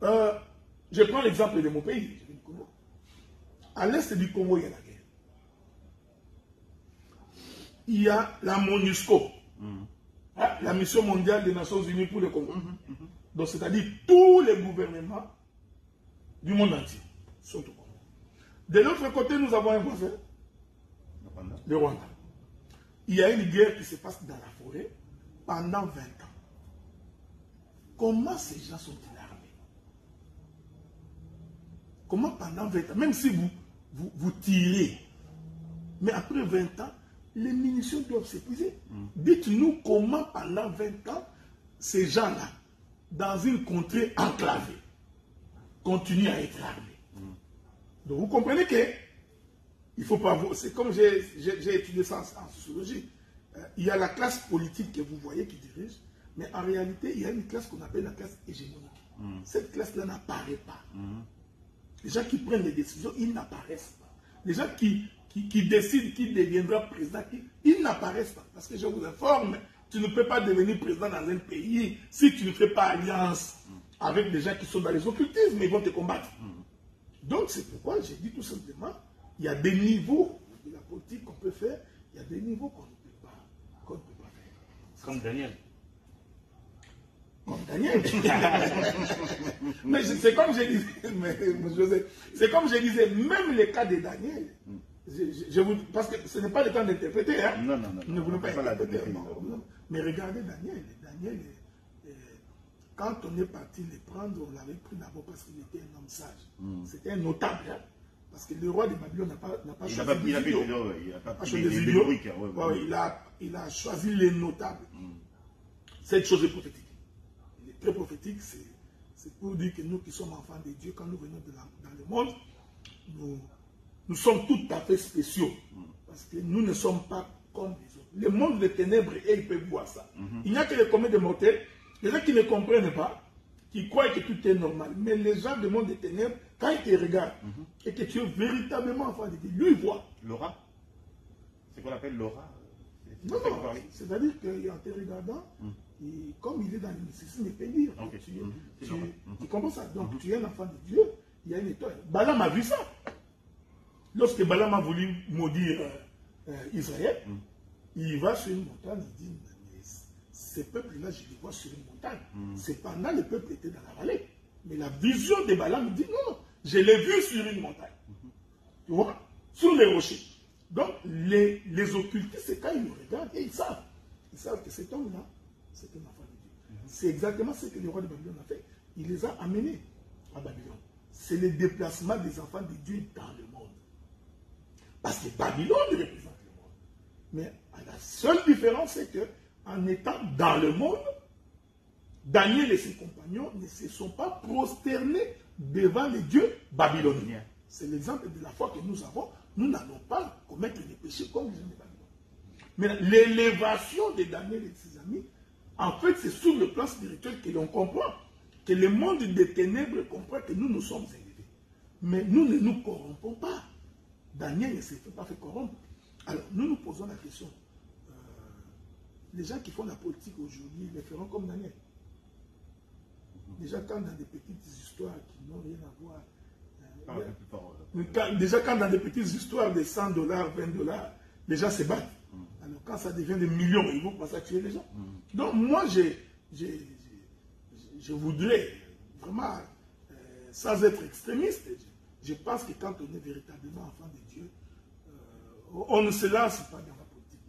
pas. Je prends l'exemple de mon pays, du Congo. À l'est du Congo, il y a la guerre. Il y a la MONUSCO, la Mission mondiale des Nations Unies pour le Congo. Donc, c'est-à-dire tous les gouvernements du monde entier sont au Congo. De l'autre côté, nous avons un voisin, le Rwanda. Il y a une guerre qui se passe dans la forêt pendant 20 ans. Comment ces gens sont-ils armés? Comment pendant 20 ans, même si vous tirez, mais après 20 ans, les munitions doivent s'épuiser. Dites-nous comment pendant 20 ans, ces gens-là, dans une contrée enclavée, continuent à être armés. Donc vous comprenez que il faut pas... C'est comme j'ai étudié ça en sociologie. Il y a la classe politique que vous voyez qui dirige, mais en réalité, il y a une classe qu'on appelle la classe hégémonique. Cette classe-là n'apparaît pas. Les gens qui prennent des décisions, ils n'apparaissent pas. Les gens qui décident qui deviendra président, ils n'apparaissent pas. Parce que je vous informe, tu ne peux pas devenir président dans un pays si tu ne fais pas alliance avec des gens qui sont dans les occultismes, ils vont te combattre. Donc c'est pourquoi j'ai dit tout simplement, il y a des niveaux de la politique qu'on peut faire, il y a des niveaux qu'on ne peut pas faire. Comme Daniel. Comme Daniel. Mais c'est comme je disais, même le cas de Daniel, parce que ce n'est pas le temps d'interpréter. Hein? Non. Ne voulons pas interpréter. Mais regardez Daniel. Quand on est parti le prendre, on l'avait pris d'abord parce qu'il était un homme sage. C'était un notable. Hein? Parce que le roi de Babylone n'a pas choisi des idiots. Il a choisi les notables. cette chose est prophétique. Il est très prophétique, c'est pour dire que nous qui sommes enfants de Dieu, quand nous venons dans le monde, nous sommes tout à fait spéciaux. Parce que nous ne sommes pas comme les autres. Le monde des ténèbres, ils peuvent voir ça. Il n'y a que les communs de mortels, les gens qui ne comprennent pas, qui croient que tout est normal. Mais les gens du monde des ténèbres, quand ils te regardent, et que tu es véritablement enfant de Dieu, lui, il voit. L'aura? C'est qu'on appelle l'aura? Non, c'est-à-dire qu'en te regardant, comme il est dans le mysticisme, il peut dire. Okay. Tu comprends ça? Donc tu es un enfant de Dieu, il y a une étoile. Balaam a vu ça. Lorsque Balaam a voulu maudire Israël, il va sur une montagne, il dit, mais ces peuples-là, je les vois sur une montagne. Cependant, le peuple était dans la vallée. Mais la vision de Balaam dit, non, je l'ai vu sur une montagne. Tu vois? Sur les rochers. Donc, les occultistes, c'est quand ils nous regardent et ils savent. Ils savent que cet homme-là, c'est un enfant de Dieu. C'est exactement ce que le roi de Babylone a fait. Il les a amenés à Babylone. C'est le déplacement des enfants de Dieu dans le monde. Parce que Babylone représente le monde. Mais la seule différence, c'est que en étant dans le monde, Daniel et ses compagnons ne se sont pas prosternés devant les dieux babyloniens. C'est l'exemple de la foi que nous avons. Nous n'allons pas commettre les péchés comme les gens de Babylone. Mais l'élévation de Daniel et de ses amis, en fait, c'est sur le plan spirituel que l'on comprend. Que le monde des ténèbres comprend que nous sommes élevés. Mais nous ne nous corrompons pas. Daniel ne s'est pas fait corrompre. Alors, nous nous posons la question. Les gens qui font la politique aujourd'hui, ils le feront comme Daniel. Déjà, quand dans des petites histoires qui n'ont rien à voir, déjà quand dans des petites histoires de $100, $20, les gens se battent. Alors quand ça devient des millions, ils vont commencer à tuer les gens. Donc moi, je voudrais vraiment, sans être extrémiste, je pense que quand on est véritablement enfant de Dieu, on ne se lance pas dans la politique.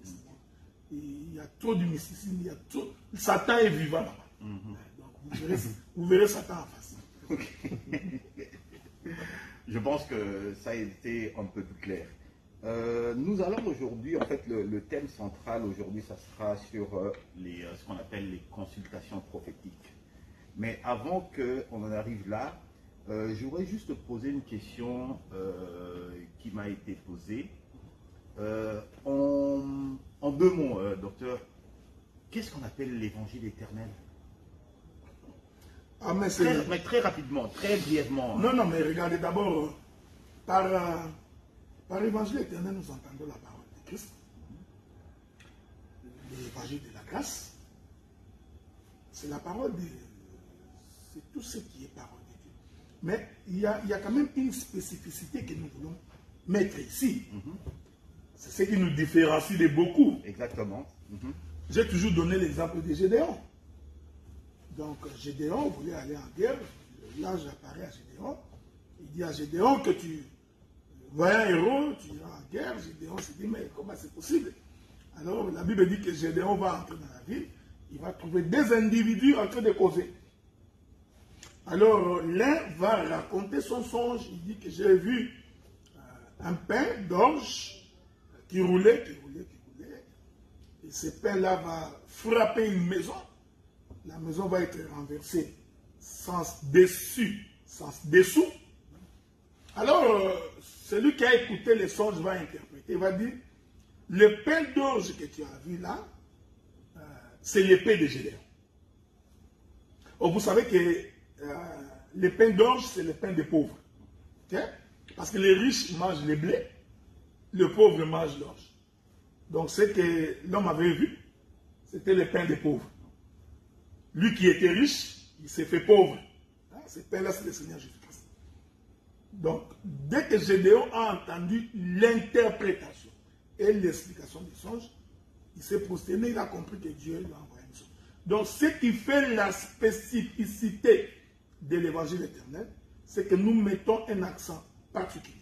Il y a trop de mysticisme, il y a trop... Satan est vivant là-bas. Donc vous verrez Satan en face. Je pense que ça a été un peu plus clair. Nous allons aujourd'hui, en fait, le thème central aujourd'hui, ça sera sur ce qu'on appelle les consultations prophétiques. Mais avant qu'on en arrive là, je voudrais juste poser une question qui m'a été posée. En deux mots, docteur, qu'est-ce qu'on appelle l'évangile éternel? Ah, mais très rapidement, très brièvement. Non, mais regardez d'abord, par évangile éternel, nous entendons la parole de Christ, l'évangile de la grâce. C'est la parole de... C'est tout ce qui est parole de Dieu. Mais il y a quand même une spécificité que nous voulons mettre ici. C'est ce qui nous différencie de beaucoup. Exactement. J'ai toujours donné l'exemple de Gédéon. Donc Gédéon voulait aller en guerre. L'ange apparaît à Gédéon. Il dit à Gédéon que tu vois un héros, tu iras en guerre. Gédéon se dit, mais comment c'est possible? Alors la Bible dit que Gédéon va entrer dans la ville. Il va trouver des individus en train de causer. Alors l'un va raconter son songe. Il dit que j'ai vu un pain d'orge qui roulait. Et ce pain-là va frapper une maison. La maison va être renversée sens dessus, sens dessous. Alors, celui qui a écouté les songes va interpréter, va dire, le pain d'orge que tu as vu là, c'est l'épée de Gédéon. Or, vous savez que le pain d'orge, c'est le pain des pauvres. Okay? Parce que les riches mangent les blés, le pauvre mange l'orge. Donc, ce que l'homme avait vu, c'était le pain des pauvres. Lui qui était riche, il s'est fait pauvre. Ce pain-là, c'est le Seigneur Jésus-Christ. Donc, dès que Gédéon a entendu l'interprétation et l'explication du songe, il s'est prosterné, il a compris que Dieu lui a envoyé une songe. Donc, ce qui fait la spécificité de l'évangile éternel, c'est que nous mettons un accent particulier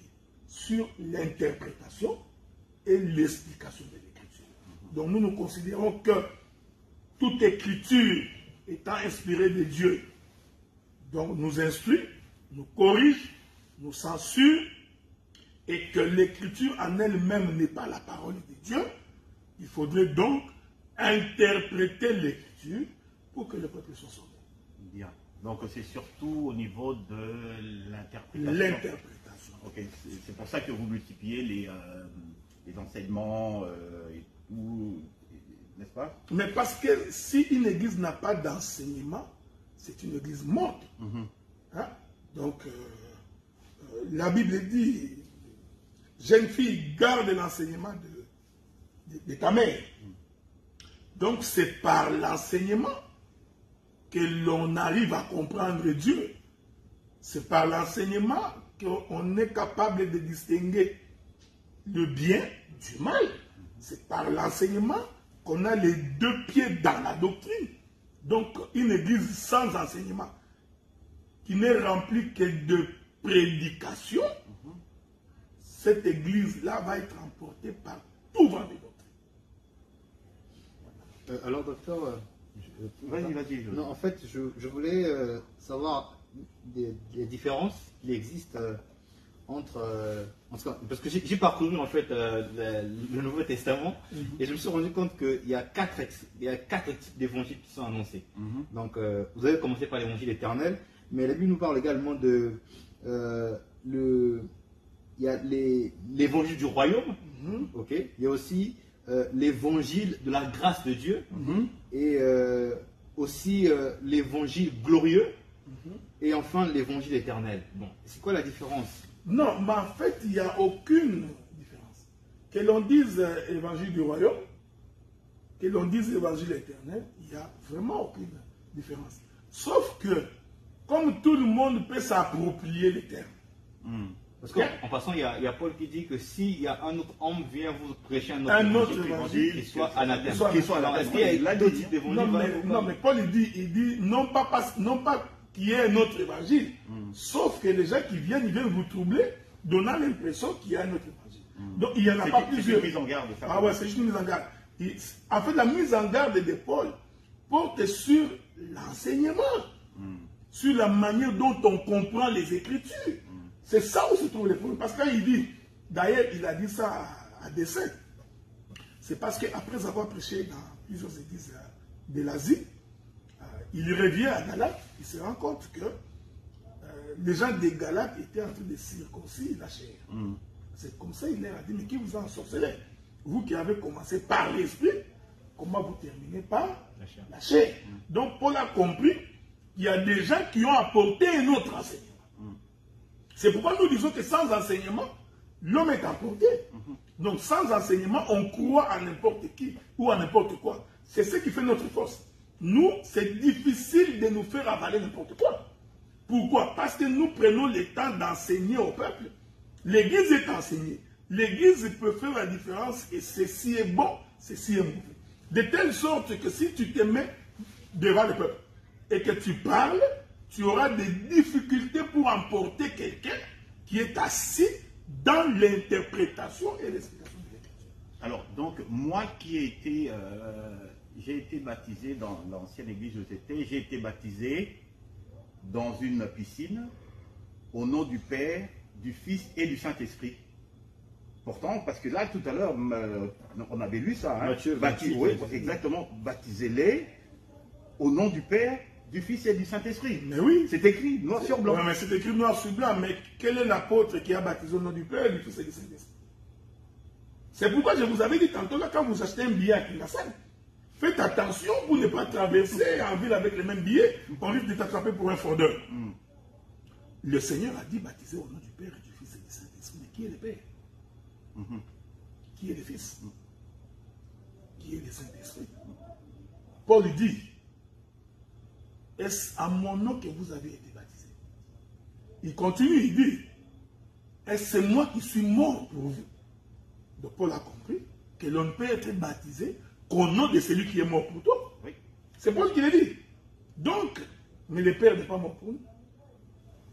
sur l'interprétation et l'explication de l'écriture. Donc, nous considérons que toute écriture étant inspirée de Dieu, donc nous instruit, nous corrige, nous censure, et que l'écriture en elle-même n'est pas la parole de Dieu, il faudrait donc interpréter l'écriture pour que le peuple soit sauvé. Bien. Donc c'est surtout au niveau de l'interprétation. L'interprétation. Ok, c'est pour ça que vous multipliez les enseignements et tout, n'est-ce pas? Mais parce que si une église n'a pas d'enseignement, c'est une église morte. Hein? Donc, la Bible dit, jeune fille, garde l'enseignement de ta mère. Donc, c'est par l'enseignement que l'on arrive à comprendre Dieu. C'est par l'enseignement qu'on est capable de distinguer le bien du mal. C'est par l'enseignement qu'on a les deux pieds dans la doctrine. Donc, une église sans enseignement, qui n'est remplie que de prédication, cette église-là va être emportée par tout vent de doctrine. Alors, docteur, Vas-y. non, en fait, je voulais savoir les différences qui existent entre... parce que j'ai parcouru en fait le Nouveau Testament et je me suis rendu compte qu'il y a quatre types d'évangiles qui sont annoncés. Donc, vous avez commencé par l'évangile éternel, mais la Bible nous parle également de il y a l'évangile du royaume, ok. Il y a aussi l'évangile de la grâce de Dieu et aussi l'évangile glorieux et enfin l'évangile éternel. Bon, c'est quoi la différence? Non, mais en fait, il n'y a aucune différence. Que l'on dise évangile du royaume, que l'on dise évangile éternel, il n'y a vraiment aucune différence. Sauf que, comme tout le monde peut s'approprier les termes. Parce qu'en passant, il y a Paul qui dit que s'il y a un autre homme vient vous prêcher un autre évangile, qu'il soit anathème. Est-ce qu'il y a d'autres types d'évangiles? Non, mais Paul il dit non pas qu'il y ait un autre évangile, sauf que les gens qui viennent, ils viennent vous troubler, donnant l'impression qu'il y a un autre évangile. Donc il n'y en a pas plusieurs. C'est une mise en garde. Ah ouais, c'est juste une mise en garde. En fait, la mise en garde de Paul porte sur l'enseignement, sur la manière dont on comprend les Écritures. C'est ça où se trouve le problème. Parce que quand il dit, d'ailleurs, il a dit ça à dessein. C'est parce qu'après avoir prêché dans plusieurs églises de l'Asie, il revient à Galate, il se rend compte que les gens de Galate étaient en train de circoncire la chair. C'est comme ça il leur a dit, mais qui vous a ensorcelé? Vous qui avez commencé par l'esprit, comment vous terminez par la chair? Donc Paul a compris qu'il y a des gens qui ont apporté un autre enseignement. C'est pourquoi nous disons que sans enseignement, l'homme est emporté. Donc sans enseignement, on croit à n'importe qui ou à n'importe quoi. C'est ce qui fait notre force. Nous, c'est difficile de nous faire avaler n'importe quoi. Pourquoi? Parce que nous prenons le temps d'enseigner au peuple. L'Église est enseignée. L'Église peut faire la différence et ceci est bon, ceci est mauvais. De telle sorte que si tu te mets devant le peuple et que tu parles, tu auras des difficultés pour emporter quelqu'un qui est assis dans l'interprétation et l'explication de l'Écriture. Alors, donc, moi qui ai été, j'ai été baptisé dans l'ancienne église où j'étais, j'ai été baptisé dans une piscine au nom du Père, du Fils et du Saint-Esprit. Pourtant, parce que là, tout à l'heure, on avait lu ça. Hein, Matthieu 28, oui, exactement. Baptisez-les au nom du Père, du Fils et du Saint-Esprit. Mais oui. C'est écrit noir sur blanc. Ouais, mais c'est écrit noir sur blanc. Mais quel est l'apôtre qui a baptisé au nom du Père, du Fils et du Saint-Esprit? C'est pourquoi je vous avais dit tantôt, là, quand vous achetez un billet à Kingassan, faites attention pour ne pas traverser en ville avec les mêmes billets. On risque de t'attraper pour un fraudeur. Le Seigneur a dit baptiser au nom du Père, du Fils et du Saint-Esprit. Mais qui est le Père? Qui est le Fils? Qui est le Saint-Esprit? Paul dit, est-ce à mon nom que vous avez été baptisés? Il continue, il dit, est-ce moi qui suis mort pour vous? Donc Paul a compris que l'on ne peut être baptisé qu'au nom de celui qui est mort pour toi. Oui. C'est Paul qui l'a dit. Donc, mais le Père n'est pas mort pour nous.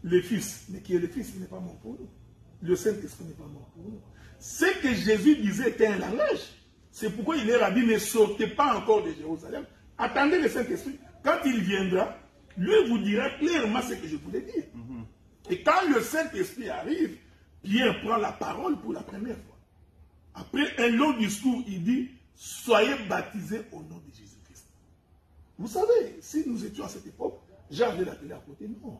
Le Fils, mais qui est le Fils, il n'est pas mort pour nous. Le Saint-Esprit n'est pas mort pour nous. Ce que Jésus disait était un langage. C'est pourquoi il leur a dit, ne sortez pas encore de Jérusalem. Attendez le Saint-Esprit. Quand il viendra, lui vous dira clairement ce que je voulais dire. Et quand le Saint-Esprit arrive, Pierre prend la parole pour la première fois. Après un long discours, il dit, soyez baptisés au nom de Jésus-Christ. Vous savez, si nous étions à cette époque, Jean allait l'appeler à côté. Non.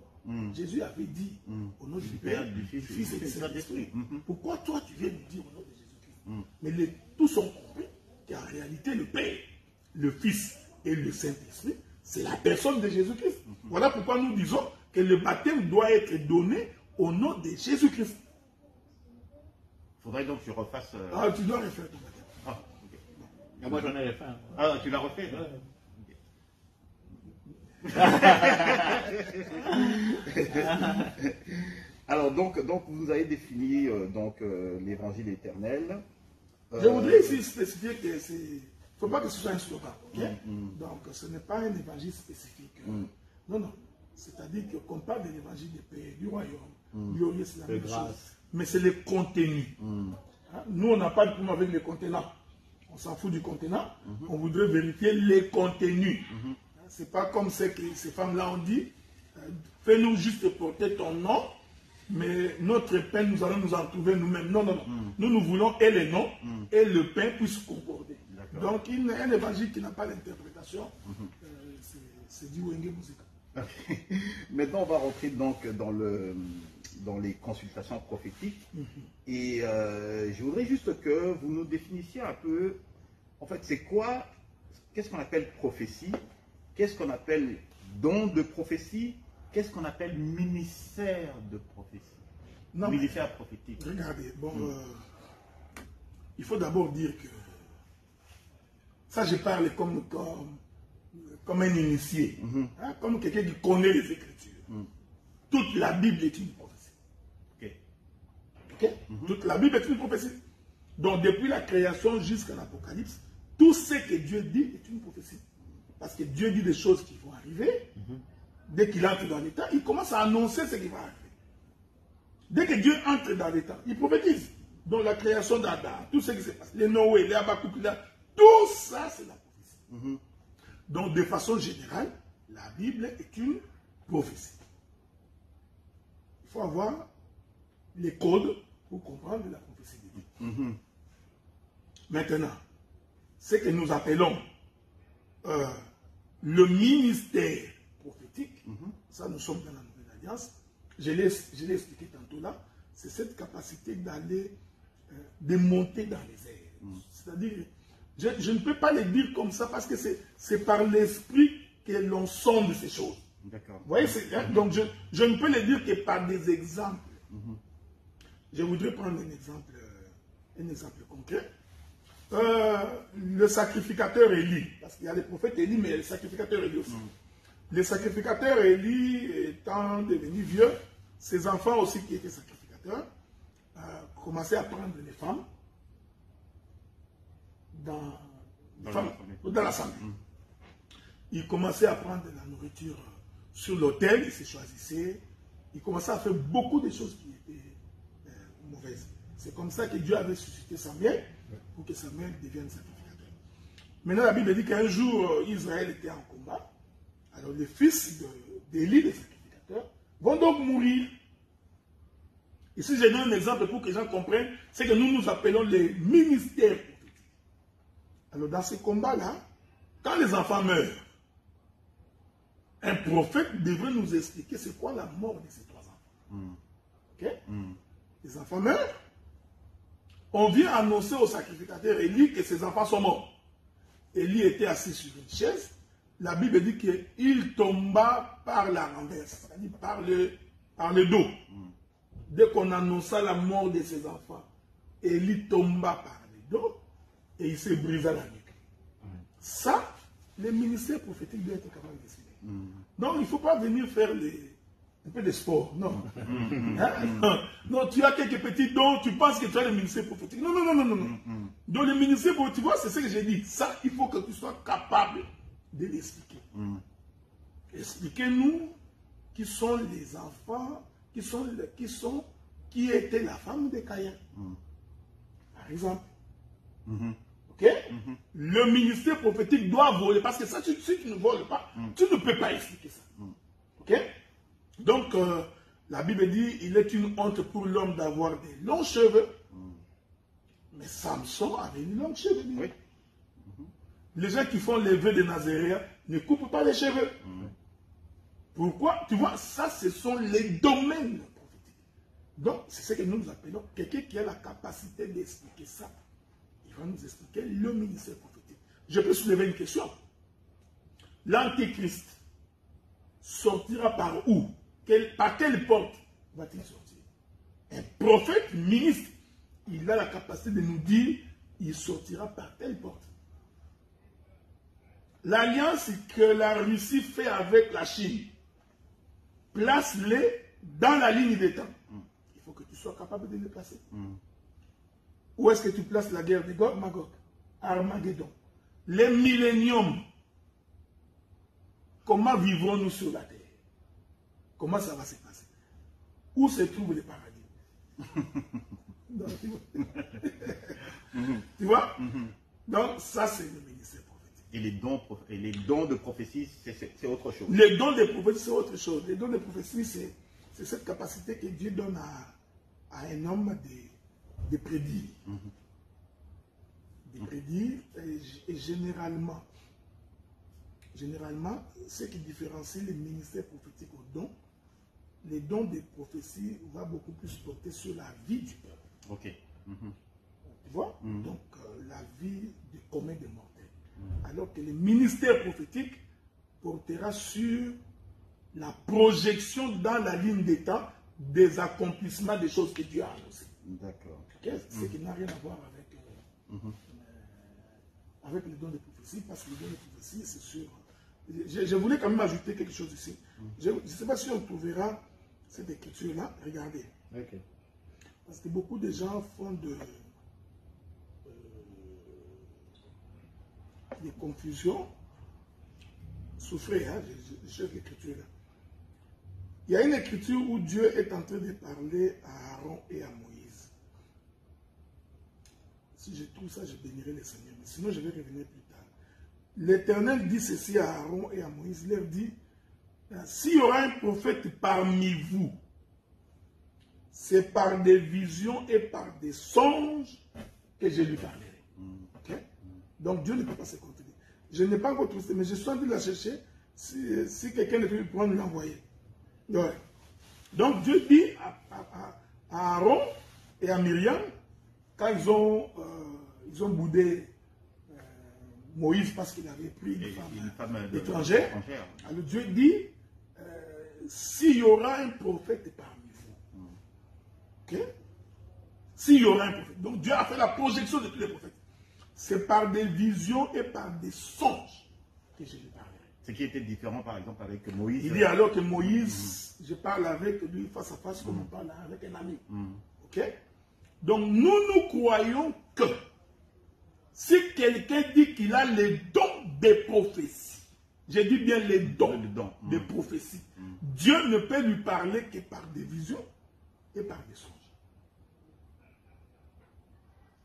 Jésus avait dit au nom du Père, du Fils et du Saint-Esprit. Pourquoi toi tu viens nous dire au nom de Jésus-Christ? Mais tous ont compris qu'en réalité le Père, le Fils et le Saint-Esprit, c'est la personne de Jésus-Christ. Voilà pourquoi nous disons que le baptême doit être donné au nom de Jésus-Christ. Il faudrait donc que je refasse... Ah, tu dois refaire ton baptême. Ah, ok. Et moi, j'en ai refait. Ah, tu l'as refait? Alors, donc vous avez défini l'évangile éternel. Je voudrais ici spécifier que c'est... Il ne faut pas que ce soit un slogan. Okay? Donc, ce n'est pas un évangile spécifique. Non, non. C'est-à-dire qu'on parle de l'évangile de paix, du royaume, glorieux, c'est la même chose. Mais c'est le contenu. Hein? Nous, on n'a pas de problème avec les contenants. On s'en fout du contenant. On voudrait vérifier les contenus. Ce n'est pas comme ce que ces femmes-là ont dit. Fais-nous juste porter ton nom, mais notre pain, nous allons nous en trouver nous-mêmes. Non, non, non. Nous voulons et les noms et le pain puissent concorder. Donc, un évangile qui n'a pas d'interprétation, c'est du Wenge Musica. Maintenant, on va rentrer donc dans les consultations prophétiques. Et je voudrais juste que vous nous définissiez un peu, en fait, c'est quoi, qu'est-ce qu'on appelle prophétie, qu'est-ce qu'on appelle don de prophétie, qu'est-ce qu'on appelle ministère de prophétie, non, ministère prophétique. Regardez, bon, il faut d'abord dire que ça, je parle comme un initié, hein, comme quelqu'un qui connaît les Écritures. Toute la Bible est une prophétie. Okay? Toute la Bible est une prophétie. Donc, depuis la création jusqu'à l'Apocalypse, tout ce que Dieu dit est une prophétie. Parce que Dieu dit des choses qui vont arriver. Dès qu'il entre dans l'état, il commence à annoncer ce qui va arriver. Dès que Dieu entre dans l'état, il prophétise. Donc, la création d'Adam, tout ce qui se passe, les Noé, les Habakkuk, tout ça, c'est la prophétie. Donc, de façon générale, la Bible est une prophétie. Il faut avoir les codes pour comprendre la prophétie de Dieu. Maintenant, ce que nous appelons le ministère prophétique, ça nous sommes dans la Nouvelle Alliance, je l'ai expliqué tantôt là, c'est cette capacité d'aller, de monter dans les airs. C'est-à-dire, je ne peux pas le dire comme ça parce que c'est par l'esprit que l'on sonde ces choses. Vous voyez, donc je ne peux le dire que par des exemples. Je voudrais prendre un exemple concret. Le sacrificateur Élie, parce qu'il y a les prophètes Élie, mais il y a le sacrificateur Élie aussi. Le sacrificateur Élie étant devenu vieux, ses enfants aussi qui étaient sacrificateurs, commençaient à prendre les femmes dans l'assemblée. Ils commençaient à prendre de la nourriture sur l'autel, ils se choisissaient, ils commençaient à faire beaucoup de choses qui étaient mauvaises. C'est comme ça que Dieu avait suscité Samuel pour que Samuel devienne sacrificateur. Maintenant, la Bible dit qu'un jour, Israël était en combat. Alors, les fils d'Élie, les sacrificateurs, vont donc mourir. Ici, je donne un exemple pour que les gens comprennent ce que nous appelons les ministères prophétiques. Alors, dans ces combats-là, quand les enfants meurent, un prophète devrait nous expliquer c'est quoi la mort de ces trois enfants. Ok? Les enfants meurent. On vient annoncer au sacrificateur Élie que ses enfants sont morts. Élie était assis sur une chaise. La Bible dit qu'il tomba par la renverse, c'est-à-dire par le dos. Dès qu'on annonça la mort de ses enfants, Élie tomba par le dos et il se brisa la nuque. Ça, le ministère prophétique doit être capable de s'aider. Donc, il ne faut pas venir faire un peu de sport, non. Non, tu as quelques petits dons, tu penses que tu as le ministère prophétique. Non, non, non, non, non. Donc, le ministère prophétique, tu vois, c'est ce que j'ai dit. Ça, il faut que tu sois capable de l'expliquer. Expliquez-nous qui sont les enfants, qui étaient la femme de Caïn. Par exemple. Ok? Le ministère prophétique doit voler, parce que ça, si tu ne voles pas, tu ne peux pas expliquer ça. Ok? Donc, la Bible dit, il est une honte pour l'homme d'avoir des longs cheveux. Mais Samson avait une longue cheveux. Les gens qui font les vœux de Nazaréen ne coupent pas les cheveux. Pourquoi? Tu vois, ça, ce sont les domaines prophétiques. Donc, c'est ce que nous appelons quelqu'un qui a la capacité d'expliquer ça. Il va nous expliquer le ministère prophétique. Je peux soulever une question. L'Antéchrist sortira par où? Par quelle porte va-t-il sortir? Un prophète, ministre, il a la capacité de nous dire, il sortira par telle porte. L'alliance que la Russie fait avec la Chine, place-les dans la ligne des temps. Il faut que tu sois capable de les placer. Où est-ce que tu places la guerre de Gog, Magog? Armageddon. Les milléniums. Comment vivrons-nous sur la terre? Comment ça va se passer? Où se trouve le paradis? Donc, tu vois? Donc, ça, c'est le ministère prophétique. Et les dons de prophétie, c'est autre chose. Les dons de prophétie, c'est autre chose. Les dons de prophétie, c'est cette capacité que Dieu donne à un homme de prédire. De prédire, et généralement, ce qui différencie les ministères prophétiques aux dons, les dons de prophétie vont beaucoup plus porter sur la vie du peuple. Ok. Tu vois? Donc, la vie du commun des mortels. Alors que le ministère prophétique portera sur la projection dans la ligne des temps des accomplissements des choses que Dieu a annoncées. D'accord. Okay? Ce qui n'a rien à voir avec les dons de prophétie, parce que les dons de prophétie, c'est sûr. Je voulais quand même ajouter quelque chose ici. Je ne sais pas si on trouvera cette écriture-là. Regardez. Okay. Parce que beaucoup de gens font des confusions. Souffrez, hein, je cherche l'écriture-là. Il y a une écriture où Dieu est en train de parler à Aaron et à Moïse. Si je trouve ça, je bénirai le Seigneur. Mais sinon, je vais revenir plus tard. L'Éternel dit ceci à Aaron et à Moïse. Il leur dit, s'il y aura un prophète parmi vous, c'est par des visions et par des songes que je lui parlerai. Okay? Donc Dieu ne peut pas se contredire. Je n'ai pas encore trouvé, mais je suis en train de la chercher. Si quelqu'un ne peut pas nous l'envoyer. Ouais. Donc Dieu dit à Aaron et à Myriam, quand ils ont boudé Moïse parce qu'il avait pris une femme étrangère, alors Dieu dit, s'il y aura un prophète parmi vous, okay? S'il y aura un prophète, donc Dieu a fait la projection de tous les prophètes. C'est par des visions et par des songes que je lui parlerai. Ce qui était différent, par exemple, avec Moïse. Il dit alors que Moïse, je parle avec lui face à face comme on parle avec un ami. Ok? Donc nous croyons que si quelqu'un dit qu'il a les dons des prophéties, je dis bien les dons de prophétie, Dieu ne peut lui parler que par des visions et par des songes.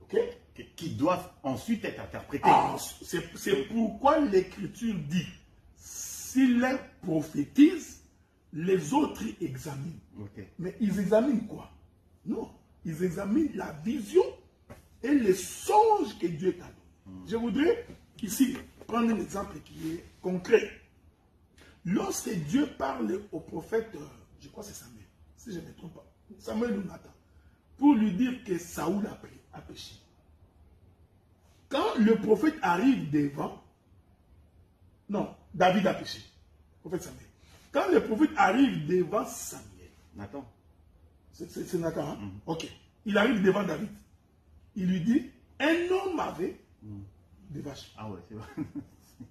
Ok? Qui doivent ensuite être interprétés. Ah, c'est pourquoi l'Écriture dit, s'il les prophétise, les autres examinent. Okay. Mais ils examinent quoi? Non, ils examinent la vision et les songes que Dieu t'a donné. Je voudrais ici prendre un exemple qui est concret. Lorsque Dieu parle au prophète, je crois que c'est Samuel, si je ne me trompe pas, Samuel ou Nathan, pour lui dire que Saoul a péché. Quand le prophète arrive devant, non, David a péché, prophète Samuel. Quand le prophète arrive devant Samuel, Nathan, c'est Nathan, hein? Ok. Il arrive devant David. Il lui dit, un homme avait des vaches. Ah ouais, c'est vrai.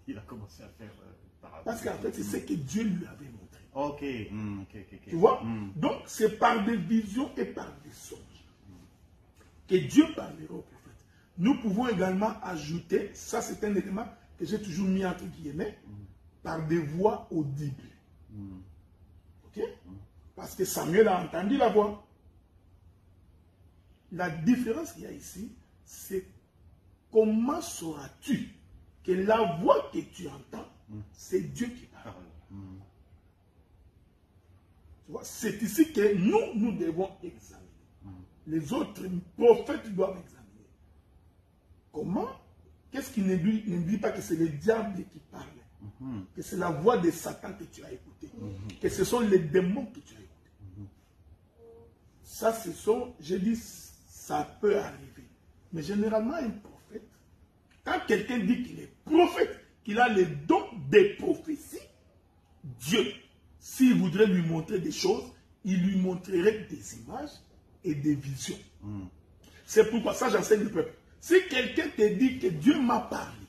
Il a commencé à faire parce qu'en fait, c'est ce que Dieu lui avait montré. Ok. Tu vois? Donc, c'est par des visions et par des songes que Dieu parlera au prophète. Nous pouvons également ajouter, ça c'est un élément que j'ai toujours mis entre guillemets, par des voix audibles. Ok? Parce que Samuel a entendu la voix. La différence qu'il y a ici, c'est comment sauras-tu que la voix que tu entends, c'est Dieu qui parle. Tu vois, c'est ici que nous devons examiner. Les autres prophètes doivent examiner. Comment qu'est-ce qui ne dit pas que c'est le diable qui parle, que c'est la voix de Satan que tu as écouté, que ce sont les démons que tu as écoutés. Ça, ce sont, je dis, ça peut arriver. Mais généralement, un prophète, quand quelqu'un dit qu'il est prophète, qu'il a les dons des prophéties, Dieu, s'il voudrait lui montrer des choses, il lui montrerait des images et des visions. C'est pourquoi ça, j'enseigne le peuple. Si quelqu'un te dit que Dieu m'a parlé,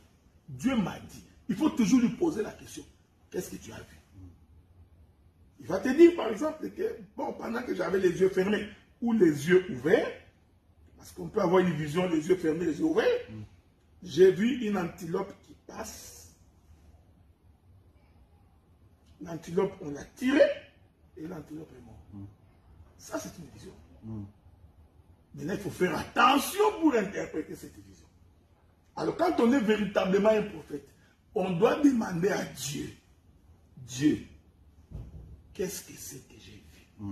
Dieu m'a dit, il faut toujours lui poser la question, qu'est-ce que tu as vu? Il va te dire, par exemple, que bon, pendant que j'avais les yeux fermés ou les yeux ouverts, parce qu'on peut avoir une vision, les yeux fermés, les yeux ouverts, j'ai vu une antilope qui passe. L'antilope, on l'a tirée et l'antilope est morte. Ça, c'est une vision. Maintenant, il faut faire attention pour interpréter cette vision. Alors, quand on est véritablement un prophète, on doit demander à Dieu, Dieu, qu'est-ce que c'est que j'ai vu?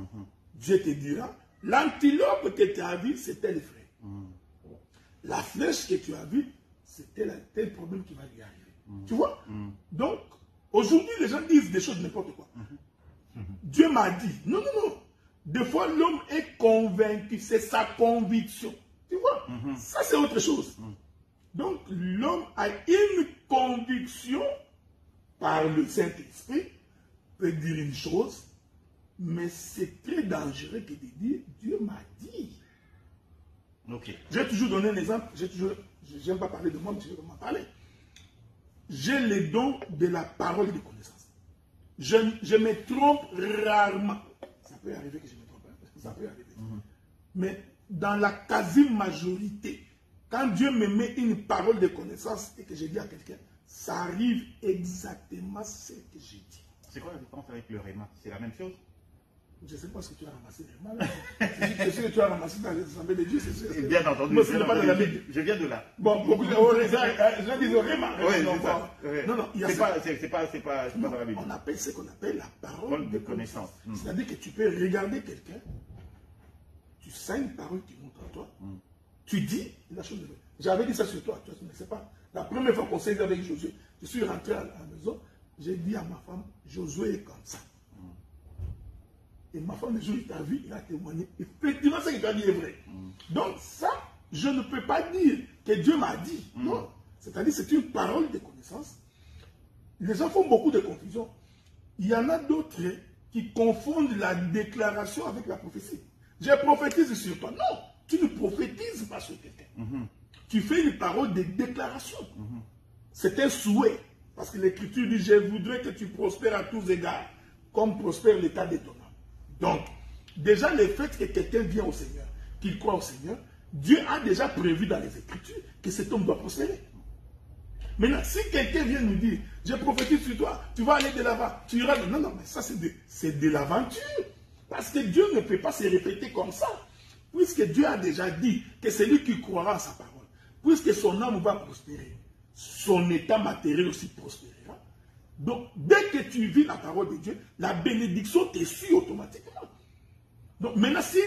Dieu te dira, l'antilope que tu as vu, c'était le frère. La flèche que tu as vue, c'était tel problème qui va lui arriver. Tu vois? Donc, aujourd'hui, les gens disent des choses n'importe quoi. Dieu m'a dit, non, non, non. Des fois, l'homme est convaincu, c'est sa conviction. Tu vois? Ça, c'est autre chose. Donc, l'homme a une conviction par le Saint-Esprit, peut dire une chose, mais c'est très dangereux que de dire Dieu m'a dit. Ok. J'ai toujours donné un exemple, je n'aime pas parler de moi, mais je vais m'en parler. J'ai les dons de la parole de connaissance. Je me trompe rarement. Ça peut arriver que je me trompe, ça peut arriver. Mais dans la quasi-majorité, quand Dieu me met une parole de connaissance et que je dis à quelqu'un, ça arrive exactement ce que j'ai dit. C'est quoi la différence avec le Réma? C'est la même chose? Je ne sais pas ce que tu as ramassé vraiment. C'est ce que tu as ramassé dans les assemblées de Dieu, c'est sûr. Bien entendu. Moi, pas dans la Bible. Je viens de là. Bon, beaucoup de gens disent Réma. Non, non, il y a c'est pas dans la Bible. On appelle ce qu'on appelle la parole de connaissance. connaissance. C'est-à-dire que tu peux regarder quelqu'un, tu sens une parole qui montre à toi, tu dis la chose de vrai. J'avais dit ça sur toi, tu ne sais pas. La première fois qu'on s'est vu avec Josué, je suis rentré à la maison, j'ai dit à ma femme, Josué est comme ça. Et ma femme, le jour où il t'a vu, il a témoigné. Effectivement, ce qu'il t'a dit est vrai. Donc ça, je ne peux pas dire que Dieu m'a dit. Non. C'est-à-dire c'est une parole de connaissance. Les gens font beaucoup de confusion. Il y en a d'autres qui confondent la déclaration avec la prophétie. Je prophétise sur toi. Non, tu ne prophétises pas sur quelqu'un. Tu fais une parole de déclaration. C'est un souhait. Parce que l'Écriture dit, je voudrais que tu prospères à tous égards, comme prospère l'état de ton âme. Donc, déjà le fait que quelqu'un vient au Seigneur, qu'il croit au Seigneur, Dieu a déjà prévu dans les Écritures que cet homme doit prospérer. Maintenant, si quelqu'un vient nous dire, je prophétise sur toi, tu vas aller de l'avant, tu iras... Non, non, mais ça c'est de l'aventure. Parce que Dieu ne peut pas se répéter comme ça. Puisque Dieu a déjà dit que c'est lui qui croira en sa parole. Puisque son âme va prospérer, son état matériel aussi prospérera. Donc, dès que tu vis la parole de Dieu, la bénédiction te suit automatiquement. Donc, maintenant, si